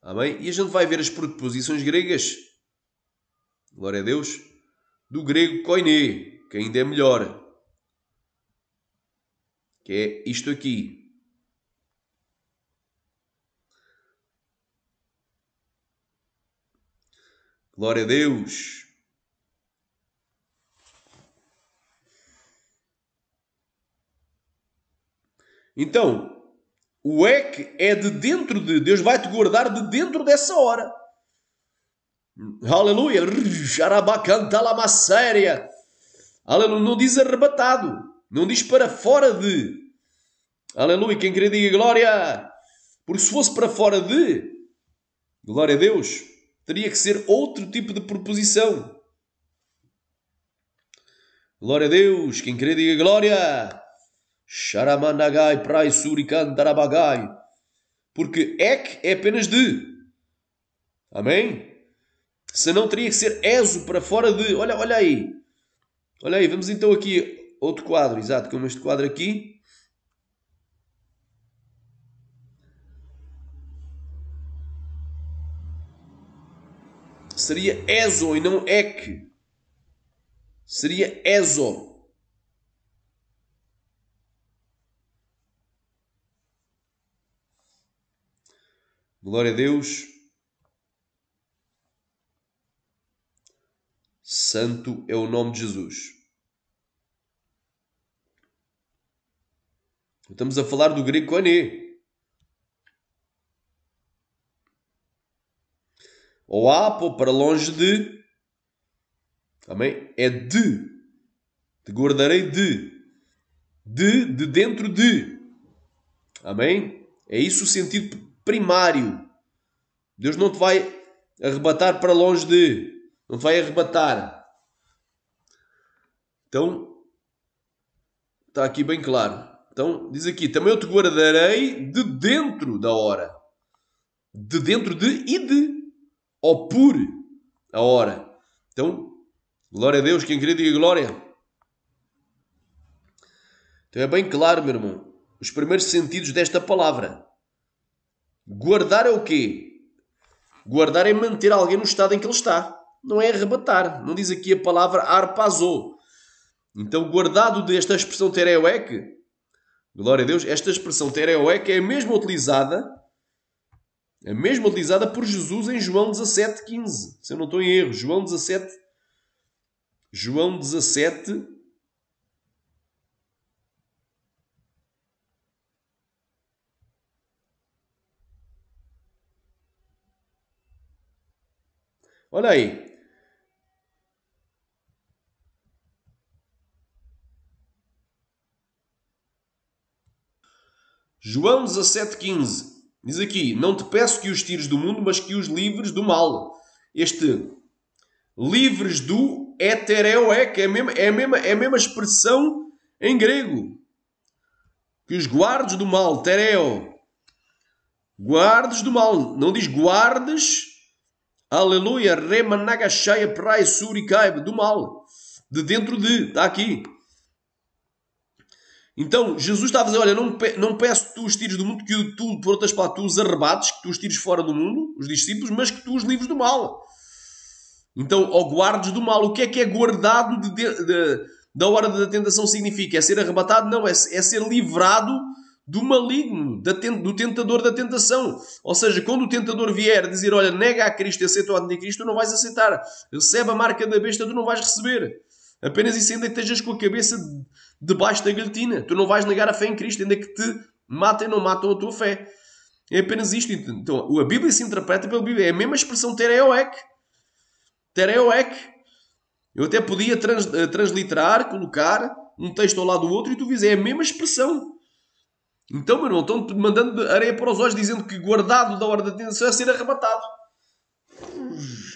Amém? E a gente vai ver as preposições gregas. Glória a Deus. Do grego koiné, que ainda é melhor. Que é isto aqui. Glória a Deus. Então, o ek é de dentro de. Deus vai-te guardar de dentro dessa hora. Aleluia. Aleluia. Não diz arrebatado. Não diz para fora de. Aleluia. Quem querer diga glória. Porque se fosse para fora de. Glória a Deus. Teria que ser outro tipo de preposição. Glória a Deus. Quem querer diga glória. Sharamanagai prai surikantarabagai. Porque ek é apenas de. Amém? Senão teria que ser eso para fora de. Olha aí. Olha aí. Vamos então aqui. Outro quadro. Exato. Como este quadro aqui. Seria eso e não ek. Seria eso. Glória a Deus. Santo é o nome de Jesus. Estamos a falar do grego koiné. Ou apo, para longe de. Amém? É de. Te guardarei de. De dentro de. Amém? É isso o sentido primário. Deus não te vai arrebatar para longe de. Não te vai arrebatar. Então, está aqui bem claro. Então, diz aqui, também eu te guardarei de dentro da hora. De dentro de e de. Ou por a hora. Então, glória a Deus, quem queria diga glória. Então é bem claro, meu irmão, os primeiros sentidos desta palavra. Guardar é o quê? Guardar é manter alguém no estado em que ele está. Não é arrebatar. Não diz aqui a palavra arpazou. Então, guardado desta expressão tereuek, glória a Deus, esta expressão tereuek é a mesma utilizada por Jesus em João 17,15. Se eu não estou em erro. João 17. Olha aí. João 17,15. Diz aqui, não te peço que os tires do mundo, mas que os livres do mal. Este livres do hetereoek, é a mesma expressão em grego. Que os guardes do mal, tereo. Guardes do mal. Não diz guardes, aleluia, remanagashaya prai surikaib, do mal. De dentro de, está aqui. Então, Jesus está a dizer, olha, não peço que tu os tires do mundo, que tu, por outras palavras, tu os arrebates, que tu os tires fora do mundo, os discípulos, mas que tu os livres do mal. Então, ó guardes do mal, o que é guardado da hora da tentação significa? É ser arrebatado? Não, é ser livrado do maligno, do tentador da tentação. Ou seja, quando o tentador vier dizer, olha, nega a Cristo e aceita o anticristo, tu não vais aceitar. Recebe a marca da besta, tu não vais receber. Apenas isso ainda que estejas com a cabeça debaixo da guilhotina. Tu não vais negar a fé em Cristo, ainda que te matem ou não matam a tua fé. É apenas isto. Então, a Bíblia se interpreta pela Bíblia. É a mesma expressão tereoek. Tereoek. Eu até podia transliterar, colocar um texto ao lado do outro e tu dizes, é a mesma expressão. Então, meu irmão, estão-te mandando areia para os olhos, dizendo que guardado da hora da tentação é ser arrebatado.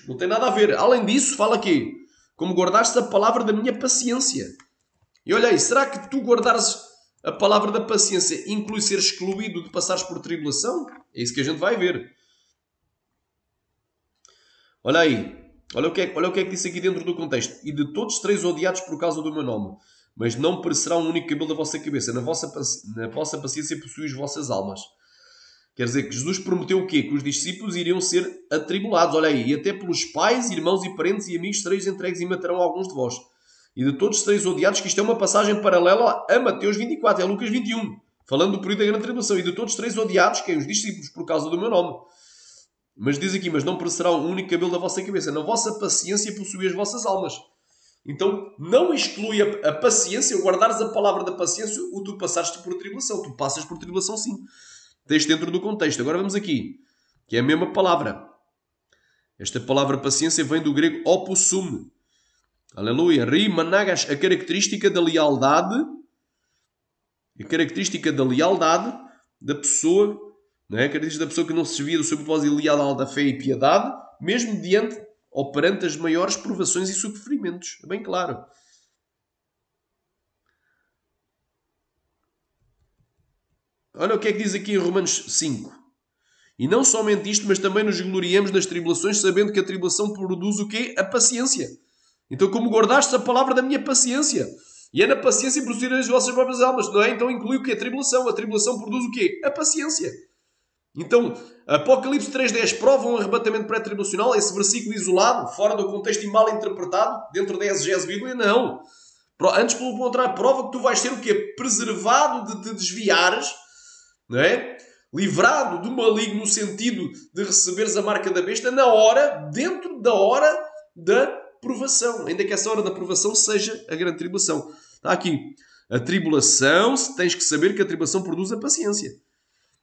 Não tem nada a ver. Além disso, fala aqui, como guardaste a palavra da minha paciência. E olha aí, será que tu guardares a palavra da paciência inclui ser excluído de passares por tribulação? É isso que a gente vai ver. Olha aí. Olha o que é que disse aqui dentro do contexto. E de todos sereis odiados por causa do meu nome. Mas não perecerá um único cabelo da vossa cabeça. Na vossa paciência possuís vossas almas. Quer dizer que Jesus prometeu o quê? Que os discípulos iriam ser atribulados. Olha aí. E até pelos pais, irmãos e parentes e amigos sereis entregues e matarão alguns de vós. E de todos sereis odiados, que isto é uma passagem paralela a Mateus 24, é Lucas 21, falando do período da grande tribulação. E de todos sereis odiados, que é os discípulos, por causa do meu nome. Mas diz aqui, mas não perecerá um único cabelo da vossa cabeça. Na vossa paciência possuí as vossas almas. Então, não exclui a paciência, guardares a palavra da paciência, o tu passaste por tribulação. Tu passas por tribulação, sim. Tens dentro do contexto. Agora vamos aqui, que é a mesma palavra. Esta palavra paciência vem do grego opossum. Aleluia. Rimanagas, a característica da lealdade. A característica da lealdade da pessoa, não é? A característica da pessoa que não se desvia do seu propósito leal da fé e piedade, mesmo diante ou perante as maiores provações e sofrimentos. É bem claro. Olha o que é que diz aqui em Romanos 5. E não somente isto, mas também nos gloriamos nas tribulações, sabendo que a tribulação produz o quê? A paciência. Então, como guardaste a palavra da minha paciência, e é na paciência produzirem as vossas próprias almas, não é? Então inclui o quê? A tribulação. A tribulação produz o quê? A paciência. Então, Apocalipse 3.10 prova um arrebatamento pré-tribulacional, esse versículo isolado, fora do contexto e mal interpretado, dentro da exegese bíblica? Não. Antes, pelo contrário, prova que tu vais ser o quê? Preservado de te desviares, não é? Livrado do maligno no sentido de receberes a marca da besta na hora, dentro da hora da provação, ainda que essa hora da provação seja a grande tribulação. Está aqui. A tribulação, tens que saber que a tribulação produz a paciência.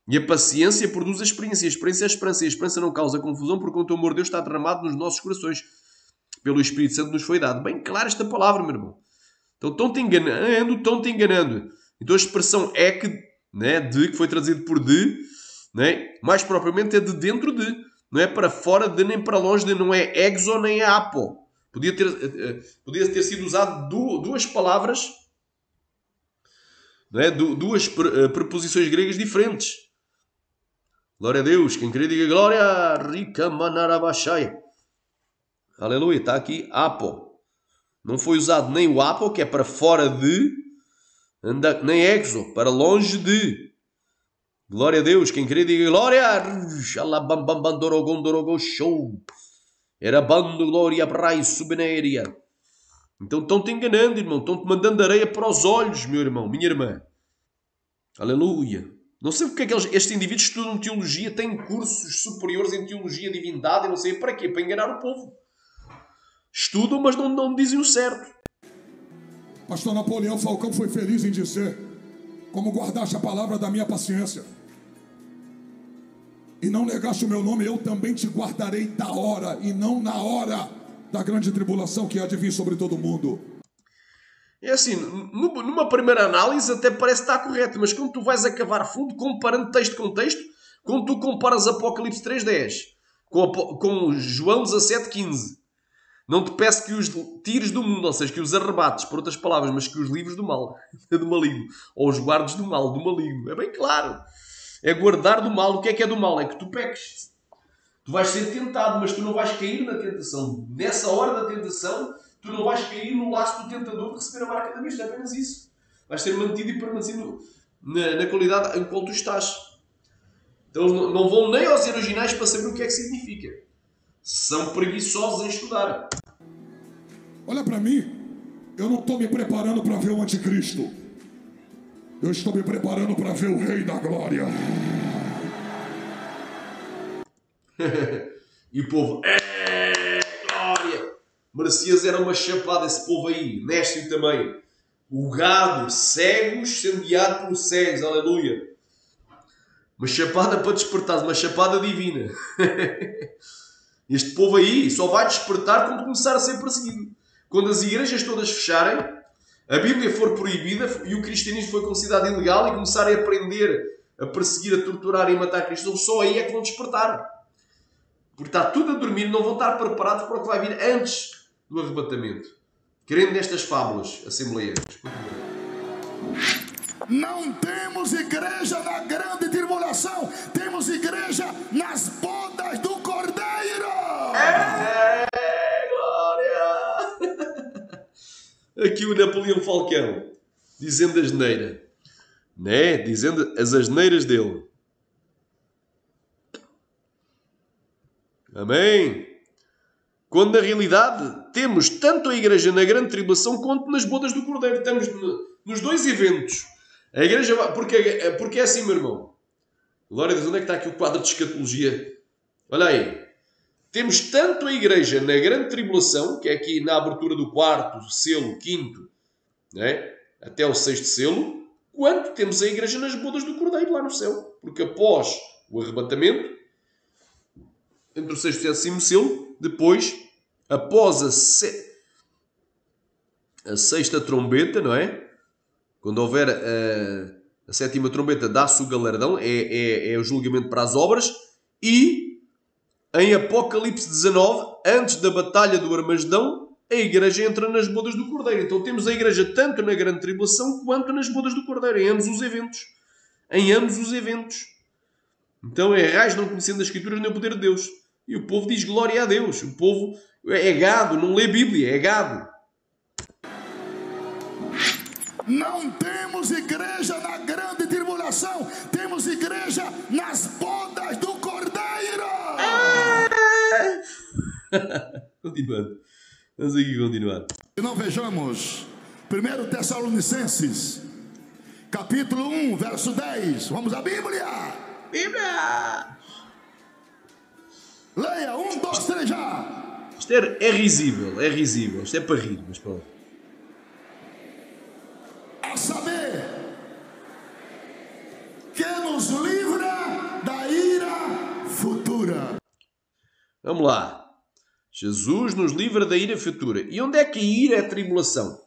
E a paciência produz a experiência. A experiência é a esperança. E a esperança não causa confusão, porque o amor de Deus está derramado nos nossos corações. Pelo Espírito Santo nos foi dado. Bem clara esta palavra, meu irmão. Então estão-te enganando. Então a expressão é que, né, de, que foi traduzido por de, né, mais propriamente é de dentro de. Não é para fora de, nem para longe de, não é exo nem é apo. Podia ter sido usado duas palavras, não é? Duas preposições gregas diferentes. Glória a Deus. Quem queria diga glória. Rica manarabashai. Aleluia. Está aqui apo. Não foi usado nem o apo, que é para fora de, nem exo, para longe de. Glória a Deus. Quem queria diga glória. Show. Era bando glória brai subnéria. Então estão-te enganando, irmão. Estão-te mandando areia para os olhos, meu irmão, minha irmã. Aleluia. Não sei porque é que estes indivíduos estudam teologia, têm cursos superiores em teologia, divindade, e não sei para quê. Para enganar o povo. Estudam, mas não dizem o certo. Pastor Napoleão Falcão foi feliz em dizer: como guardaste a palavra da minha paciência e não negaste o meu nome, eu também te guardarei da hora, e não na hora da grande tribulação que há de vir sobre todo mundo. É assim, numa primeira análise até parece estar correto, mas quando tu vais a cavar fundo, comparando texto com texto, quando tu comparas Apocalipse 3.10 com João 17.15, não te peço que os tires do mundo, ou seja, que os arrebates, por outras palavras, mas que os livres do mal, do maligno, ou os guardes do mal, do maligno. É bem claro. É guardar do mal. O que é do mal? É que tu peques. Tu vais ser tentado, mas tu não vais cair na tentação. Nessa hora da tentação, tu não vais cair no laço do tentador de receber a marca da besta. É apenas isso. Vais ser mantido e permanecido na qualidade em qual tu estás. Então não vão nem aos originais para saber o que é que significa. São preguiçosos em estudar. Olha para mim. Eu não estou me preparando para ver o anticristo. Eu estou me preparando para ver o Rei da Glória. E o povo, glória! Merecias era uma chapada esse povo aí, Néscio também. O gado, cegos, sendo guiado por cegos, aleluia. Uma chapada para despertar, uma chapada divina. Este povo aí só vai despertar quando começar a ser perseguido. Quando as igrejas todas fecharem, a Bíblia for proibida e o cristianismo foi considerado ilegal e começarem a aprender a perseguir, a torturar e a matar cristãos, só aí é que vão despertar. Porque está tudo a dormir, não vão estar preparados para o que vai vir antes do arrebatamento. Querendo nestas fábulas, Assembleia. Não temos igreja na grande tribulação, temos igreja nas bodas do Cordeiro. Glória! Aqui o Napoleão Falcão, dizendo a asneira. Né? Dizendo as asneiras dele. Amém? Quando na realidade temos tanto a igreja na grande tribulação quanto nas bodas do Cordeiro. Estamos nos dois eventos. A igreja vai... Porque é assim, meu irmão. Glória a Deus, onde é que está aqui o quadro de escatologia? Olha aí. Temos tanto a igreja na grande tribulação, que é aqui na abertura do quarto selo, quinto, né? Até o sexto selo, quanto temos a igreja nas bodas do Cordeiro lá no céu. Porque após o arrebatamento, entre o sexto e o sétimo selo, depois, após a sexta trombeta, não é? Quando houver a sétima trombeta, dá-se o galardão, é o julgamento para as obras, e em Apocalipse 19, antes da batalha do Armagedão, a igreja entra nas bodas do Cordeiro. Então temos a igreja tanto na grande tribulação quanto nas bodas do Cordeiro, em ambos os eventos. Em ambos os eventos. Então é raiz não conhecendo as Escrituras nem o poder de Deus. E o povo diz glória a Deus. O povo é gado, não lê Bíblia, é gado. Não temos igreja na grande tribulação, temos igreja nas bodas do Cordeiro. Continuando. Vamos aqui continuar. E não vejamos 1 Tessalonicenses, capítulo 1, verso 10. Vamos à Bíblia. Bíblia! Leia, 1, 2, 3 já. Isto é risível, é risível. Isto é para rir, mas pronto. A saber, que nos livra da ira futura. Vamos lá. Jesus nos livra da ira futura. E onde é que a ira é a tribulação?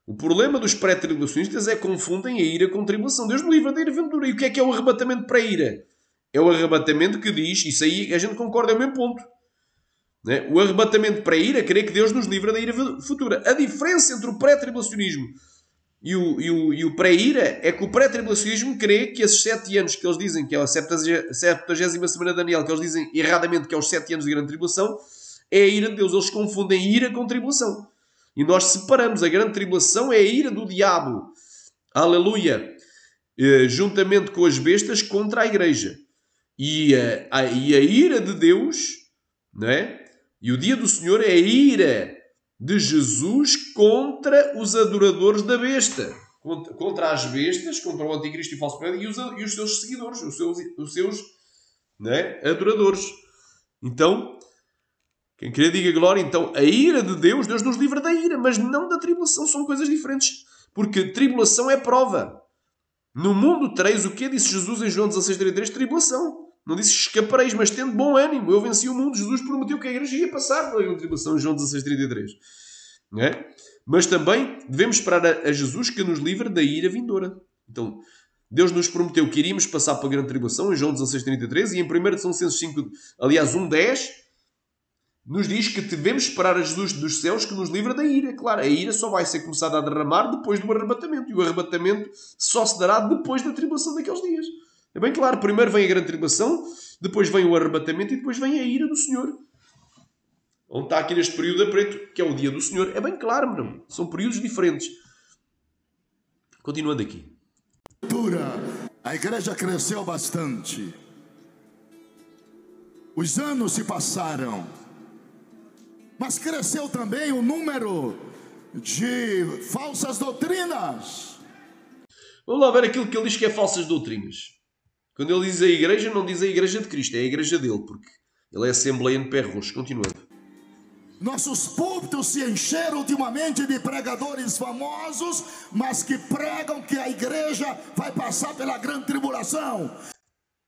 O problema dos pré-tribulacionistas é que confundem a ira com tribulação. Deus nos livra da ira futura. E o que é o arrebatamento para a ira? É o arrebatamento que diz, isso aí a gente concorda, é o mesmo ponto. Né? O arrebatamento para a ira, crê que Deus nos livra da ira futura. A diferença entre o pré-tribulacionismo e o pré-ira é que o pré-tribulacionismo crê que esses 7 anos que eles dizem que é a 70ª semana de Daniel, que eles dizem erradamente que é os 7 anos de grande tribulação, é a ira de Deus. Eles confundem ira com tribulação. E nós separamos. A grande tribulação é a ira do diabo. Aleluia. Juntamente com as bestas contra a igreja. E a ira de Deus, não é? E o dia do Senhor é a ira de Jesus contra os adoradores da besta. Contra as bestas, contra o anticristo e o falso profeta e os seus seguidores, os seus não é? Adoradores. Então, quem querer diga glória. Então, a ira de Deus, Deus nos livra da ira, mas não da tribulação. São coisas diferentes. Porque tribulação é prova. No mundo tereis o que disse Jesus em João 16:33? Tribulação. Não disse escapareis, mas tendo bom ânimo. Eu venci o mundo. Jesus prometeu que a igreja ia passar pela tribulação em João 16:33. Não é? Mas também devemos esperar a Jesus que nos livre da ira vindoura. Então, Deus nos prometeu que iríamos passar pela grande tribulação, em João 16:33, e em 1 Tessalonicenses 5, aliás, 1:10, nos diz que devemos esperar a Jesus dos céus que nos livra da ira. Claro, a ira só vai ser começada a derramar depois do arrebatamento. E o arrebatamento só se dará depois da tribulação daqueles dias. É bem claro. Primeiro vem a grande tribulação, depois vem o arrebatamento e depois vem a ira do Senhor. Onde está aqui neste período a preto, que é o dia do Senhor. É bem claro, meu. São períodos diferentes. Continuando aqui. A igreja cresceu bastante. Os anos se passaram. Mas cresceu também o número de falsas doutrinas. Vamos lá ver aquilo que ele diz que é falsas doutrinas. Quando ele diz a igreja, não diz a igreja de Cristo, é a igreja dele, porque ele é assembleia de pé roxo. Continuando. Nossos púlpitos se encheram ultimamente de pregadores famosos, mas que pregam que a igreja vai passar pela grande tribulação.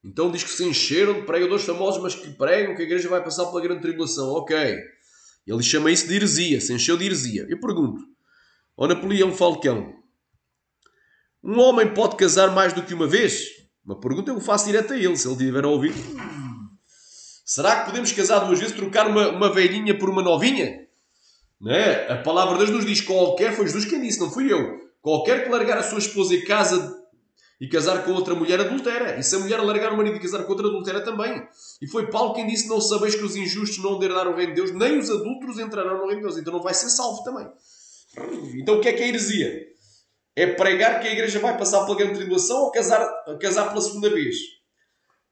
Então diz que se encheram de pregadores famosos, mas que pregam que a igreja vai passar pela grande tribulação. Ok. Ele chama isso de heresia, se encheu de heresia. Eu pergunto, ao Napoleão Falcão, um homem pode casar mais do que uma vez? Uma pergunta eu faço direto a ele, se ele estiver a ouvir. Será que podemos casar duas vezes, trocar uma velhinha por uma novinha? Não é? A palavra de Deus nos diz qualquer, foi Jesus quem disse, não fui eu. Qualquer que largar a sua esposa e casar com outra mulher adultera. E se a mulher largar o marido e casar com outra adultera também. E foi Paulo quem disse, não sabeis que os injustos não herdarão o reino de Deus, nem os adúlteros entrarão no reino de Deus. Então não vai ser salvo também. Então o que é heresia? É pregar que a igreja vai passar pela grande tribulação ou casar pela segunda vez?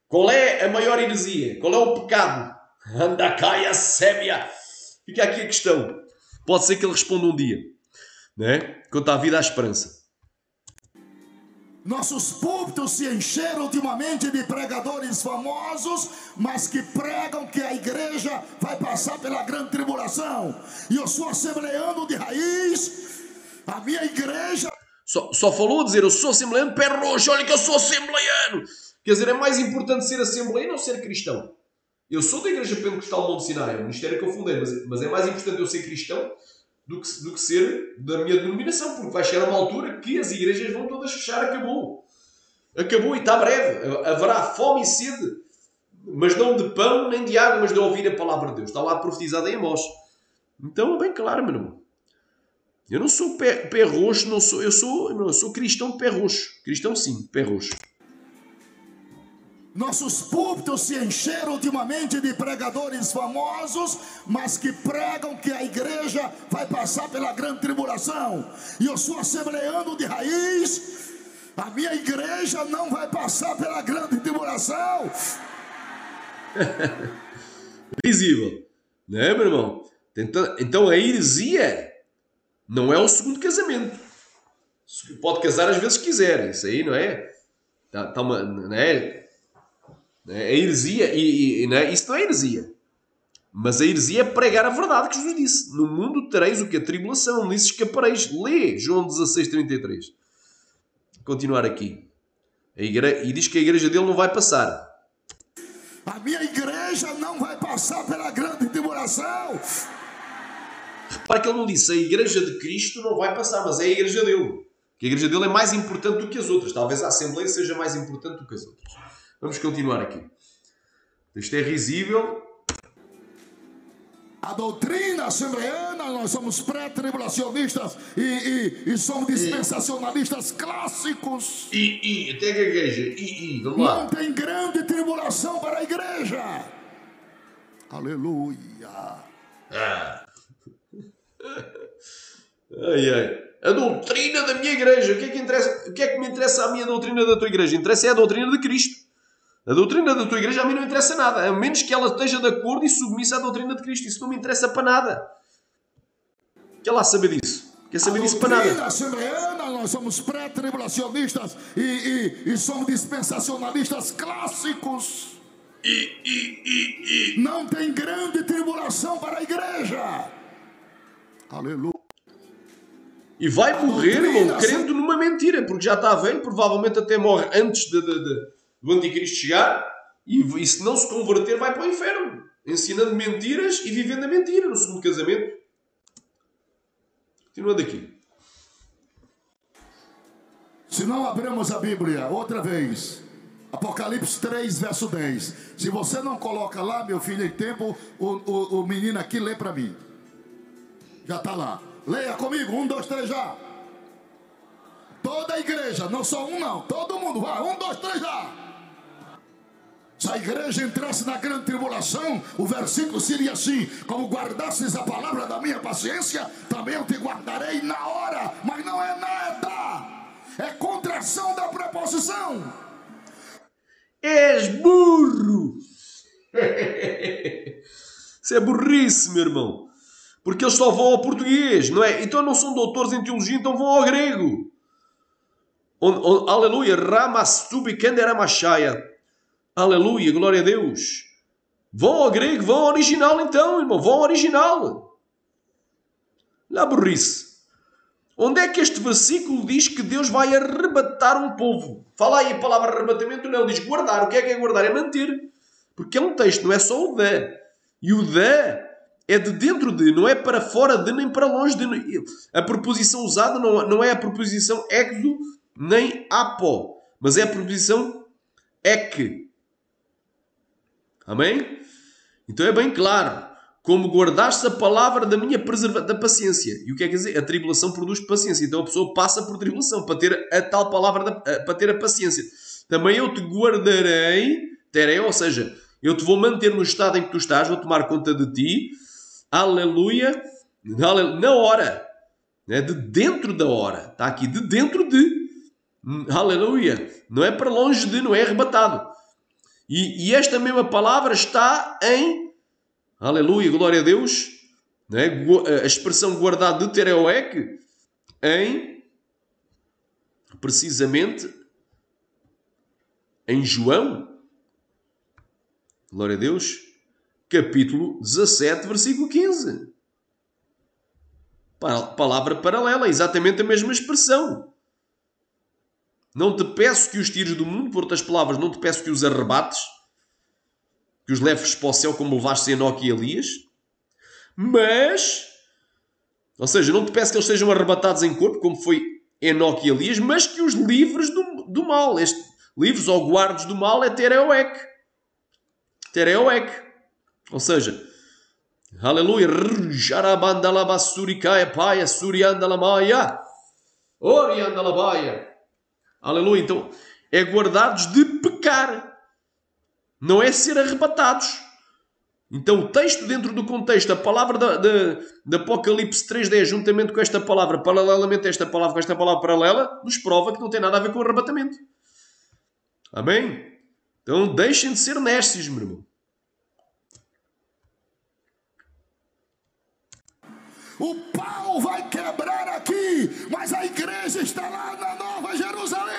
Qual é a maior heresia? Qual é o pecado? Anda cá, a sébia. Fica aqui a questão. Pode ser que ele responda um dia. Não é? Quanto à vida, à esperança. Nossos púlpitos se encheram ultimamente de pregadores famosos, mas que pregam que a igreja vai passar pela grande tribulação. E eu sou assembleano de raiz. A minha igreja... Só falou a dizer, eu sou assembleano, pé roxo, olha que eu sou assembleano. Quer dizer, é mais importante ser assembleano ou ser cristão? Eu sou da Igreja Pentecostal Monte Sinai, é o ministério que eu fundei, mas é mais importante eu ser cristão do que ser da minha denominação, porque vai chegar a uma altura que as igrejas vão todas fechar, acabou. Acabou e está breve. Haverá fome e sede, mas não de pão nem de água, mas de ouvir a palavra de Deus. Está lá profetizada em Amós. Então é bem claro, meu irmão. Eu não sou pé roxo, eu sou cristão de pé roxo. Cristão sim, pé roxo. Nossos púlpitos se encheram ultimamente de pregadores famosos, mas que pregam que a igreja vai passar pela grande tribulação. E eu sou assembleano de raiz. A minha igreja não vai passar pela grande tribulação. Visível. Não é, meu irmão? Então a heresia não é o segundo casamento. Pode casar às vezes que quiser. Isso aí não é? Não é? A heresia, não é? Isso não é heresia. Mas a heresia é pregar a verdade que Jesus disse. No mundo tereis o que? A tribulação. Nisso escapareis. Lê João 16:33. Continuar aqui. E diz que a igreja dele não vai passar. A minha igreja não vai passar pela grande tribulação. Repara que ele não disse a igreja de Cristo não vai passar, mas é a igreja dele. Que a igreja dele é mais importante do que as outras. Talvez a Assembleia seja mais importante do que as outras. Vamos continuar aqui. Isto é risível. A doutrina assembleana, nós somos pré-tribulacionistas e somos dispensacionalistas clássicos. Até que a igreja. Vamos lá. Não tem grande tribulação para a igreja. Aleluia. A doutrina da minha igreja. O que é que me interessa a minha doutrina da tua igreja? Interessa a doutrina de Cristo. A doutrina da tua igreja a mim não interessa nada, a menos que ela esteja de acordo e submissa à doutrina de Cristo. Isso não me interessa para nada. Quer lá saber disso? Quer saber disso para nada? A doutrina assembleana, nós somos pré-tribulacionistas e somos dispensacionalistas clássicos. Não tem grande tribulação para a igreja. Aleluia. E vai morrer, irmão, crendo numa mentira, porque já está velho, provavelmente até morre antes do anticristo chegar, e se não se converter vai para o inferno, ensinando mentiras e vivendo a mentira no segundo casamento. Continuando aqui. Se não abrimos a Bíblia, outra vez, Apocalipse 3, verso 10. Se você não coloca lá, meu filho, em tempo, o menino aqui lê para mim. Já está lá. Leia comigo, 1, 2, 3 já. Toda a igreja, não só um não, todo mundo, vai, 1, 2, 3 já. Se a igreja entrasse na grande tribulação, o versículo seria assim: como guardasses a palavra da minha paciência, também eu te guardarei na hora. Mas não é nada, é contração da preposição. És burro! Isso é burrice, meu irmão. Porque eles só vão ao português, não é? Então não são doutores em teologia, então vão ao grego. Aleluia. Ramastubikanderamashaya. Aleluia, glória a Deus. Vão ao grego, vão ao original então, irmão. Vão ao original. Lá burrice. Onde é que este versículo diz que Deus vai arrebatar um povo? Fala aí a palavra arrebatamento, não. Diz guardar. O que é guardar? É manter. Porque é um texto, não é só o da. E o da é de dentro de, não é para fora de, nem para longe de. A preposição usada não é a preposição exo, nem apo. Mas é a preposição ek. Amém? Então é bem claro. Como guardaste a palavra da minha da paciência. E o que é que quer dizer? A tribulação produz paciência. Então a pessoa passa por tribulação para ter a tal palavra, para ter a paciência. Também eu te guardarei, terei, ou seja, eu te vou manter no estado em que tu estás, vou tomar conta de ti. Aleluia. Na hora. De dentro da hora. Está aqui, de dentro de. Aleluia. Não é para longe de, não é arrebatado. E esta mesma palavra está em, aleluia, glória a Deus, né? A expressão guardado de tereoek, em, precisamente, em João, glória a Deus, capítulo 17, versículo 15. Palavra paralela, exatamente a mesma expressão. Não te peço que os tires do mundo, por outras palavras, não te peço que os arrebates, que os leves para o céu como levaste Enoque e Elias, mas, ou seja, não te peço que eles sejam arrebatados em corpo, como foi Enoque e Elias, mas que os livres do mal. Livres ou guardes do mal é tereoek. Tereoek. Ou seja, aleluia, jarabandalabasurikaia paia, suriandalamaya, oriandalabaia. Aleluia. Então, é guardados de pecar. Não é ser arrebatados. Então, o texto dentro do contexto, a palavra de Apocalipse 3.10, juntamente com esta palavra, paralelamente a esta palavra, com esta palavra paralela, nos prova que não tem nada a ver com o arrebatamento. Amém? Então, deixem de ser nécios, meu irmão. O pau vai quebrar aqui, mas a igreja está lá na Nova Jerusalém.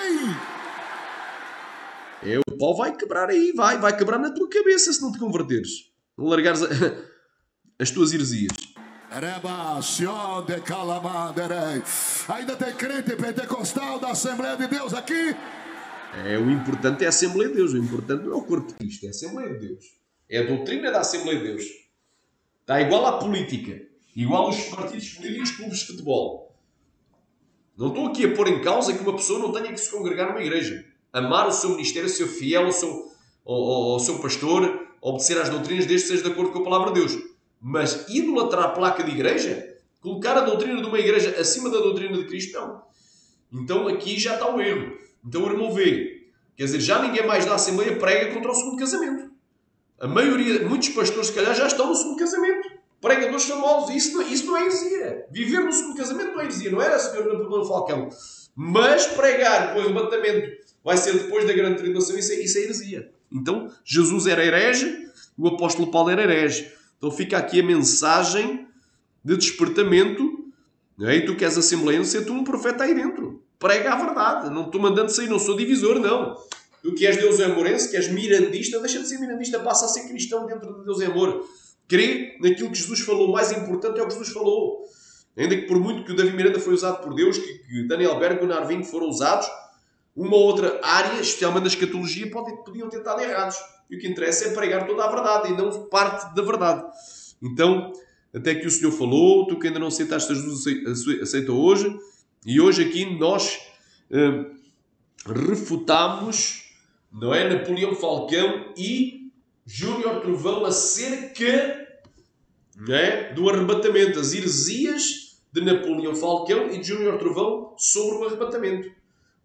O pau vai quebrar aí, vai quebrar na tua cabeça se não te converteres. Não largares as tuas heresias. Ainda tem crente pentecostal da Assembleia de Deus aqui? O importante é a Assembleia de Deus. O importante não é o corpo de Cristo, é a Assembleia de Deus. É a doutrina da Assembleia de Deus. Está igual à política. Igual aos partidos políticos, clubes de futebol. Não estou aqui a pôr em causa que uma pessoa não tenha que se congregar numa igreja. Amar o seu ministério, ser fiel ao seu pastor, obedecer às doutrinas, desde que seja de acordo com a palavra de Deus. Mas idolatrar a placa de igreja, colocar a doutrina de uma igreja acima da doutrina de Cristo, não. Então aqui já está o erro. Então o irmão vê. Quer dizer, já ninguém mais da Assembleia prega contra o segundo casamento. A maioria, muitos pastores, se calhar, já estão no segundo casamento. Pregadores famosos. Isso não é heresia. Viver no segundo casamento não é heresia. Não era, senhor Napoleão Falcão. Mas pregar que o arrebatamento vai ser depois da grande tribulação, isso é heresia. Então, Jesus era herege, o apóstolo Paulo era herege. Então fica aqui a mensagem de despertamento. E tu que és assembleiano, ser tu um profeta aí dentro. Prega a verdade. Não estou mandando sair, não sou divisor, não. Tu que és Deus é amorense, que és mirandista, deixa de ser mirandista, passa a ser cristão dentro de Deus é amor. Crê naquilo que Jesus falou. O mais importante é o que Jesus falou. Ainda que por muito que o Davi Miranda foi usado por Deus, que Daniel Berg e o Narvin foram usados, uma ou outra área, especialmente da escatologia, podiam ter estado errados. E o que interessa é pregar toda a verdade e não parte da verdade. Então, até que o Senhor falou, tu que ainda não aceitaste, Jesus aceita hoje, e hoje aqui nós refutamos, não é, Napoleão Falcão e Júnior Trovão acerca, não é, do arrebatamento, as heresias de Napoleão Falcão e de Júnior Trovão sobre o arrebatamento.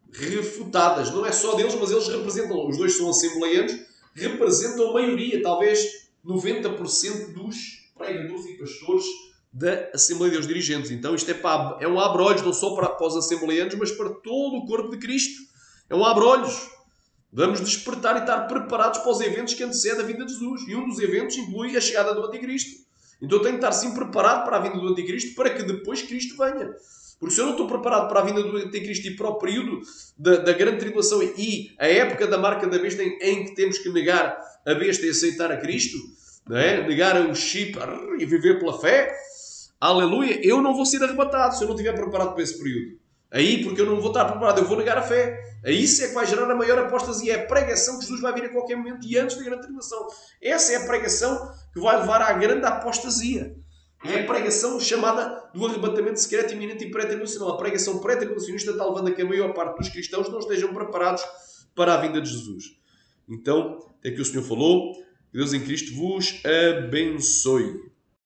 Refutadas, não é só deles, mas eles representam, os dois são assembleianos, representam a maioria, talvez 90% dos pregadores e pastores da Assembleia dos Dirigentes. Então isto é um abre-olhos, não só para os assembleianos, mas para todo o corpo de Cristo. É um abre-olhos. Vamos despertar e estar preparados para os eventos que antecedem a vinda de Jesus. E um dos eventos inclui a chegada do Anticristo. Então eu tenho que estar sim preparado para a vinda do Anticristo, para que depois Cristo venha. Porque se eu não estou preparado para a vinda do Anticristo e para o período da grande tribulação e a época da marca da besta em que temos que negar a besta e aceitar a Cristo, não é? Negar o chip e viver pela fé, aleluia, eu não vou ser arrebatado se eu não estiver preparado para esse período. Aí, porque eu não vou estar preparado, eu vou negar a fé. Aí isso é que vai gerar a maior apostasia. É a pregação que Jesus vai vir a qualquer momento e antes da grande tribulação. Essa é a pregação que vai levar à grande apostasia. É a pregação chamada do arrebatamento secreto, iminente e pré-tribulacional. A pregação pré-tribulacionista está levando a que a maior parte dos cristãos não estejam preparados para a vinda de Jesus. Então, é que o Senhor falou, que Deus em Cristo vos abençoe.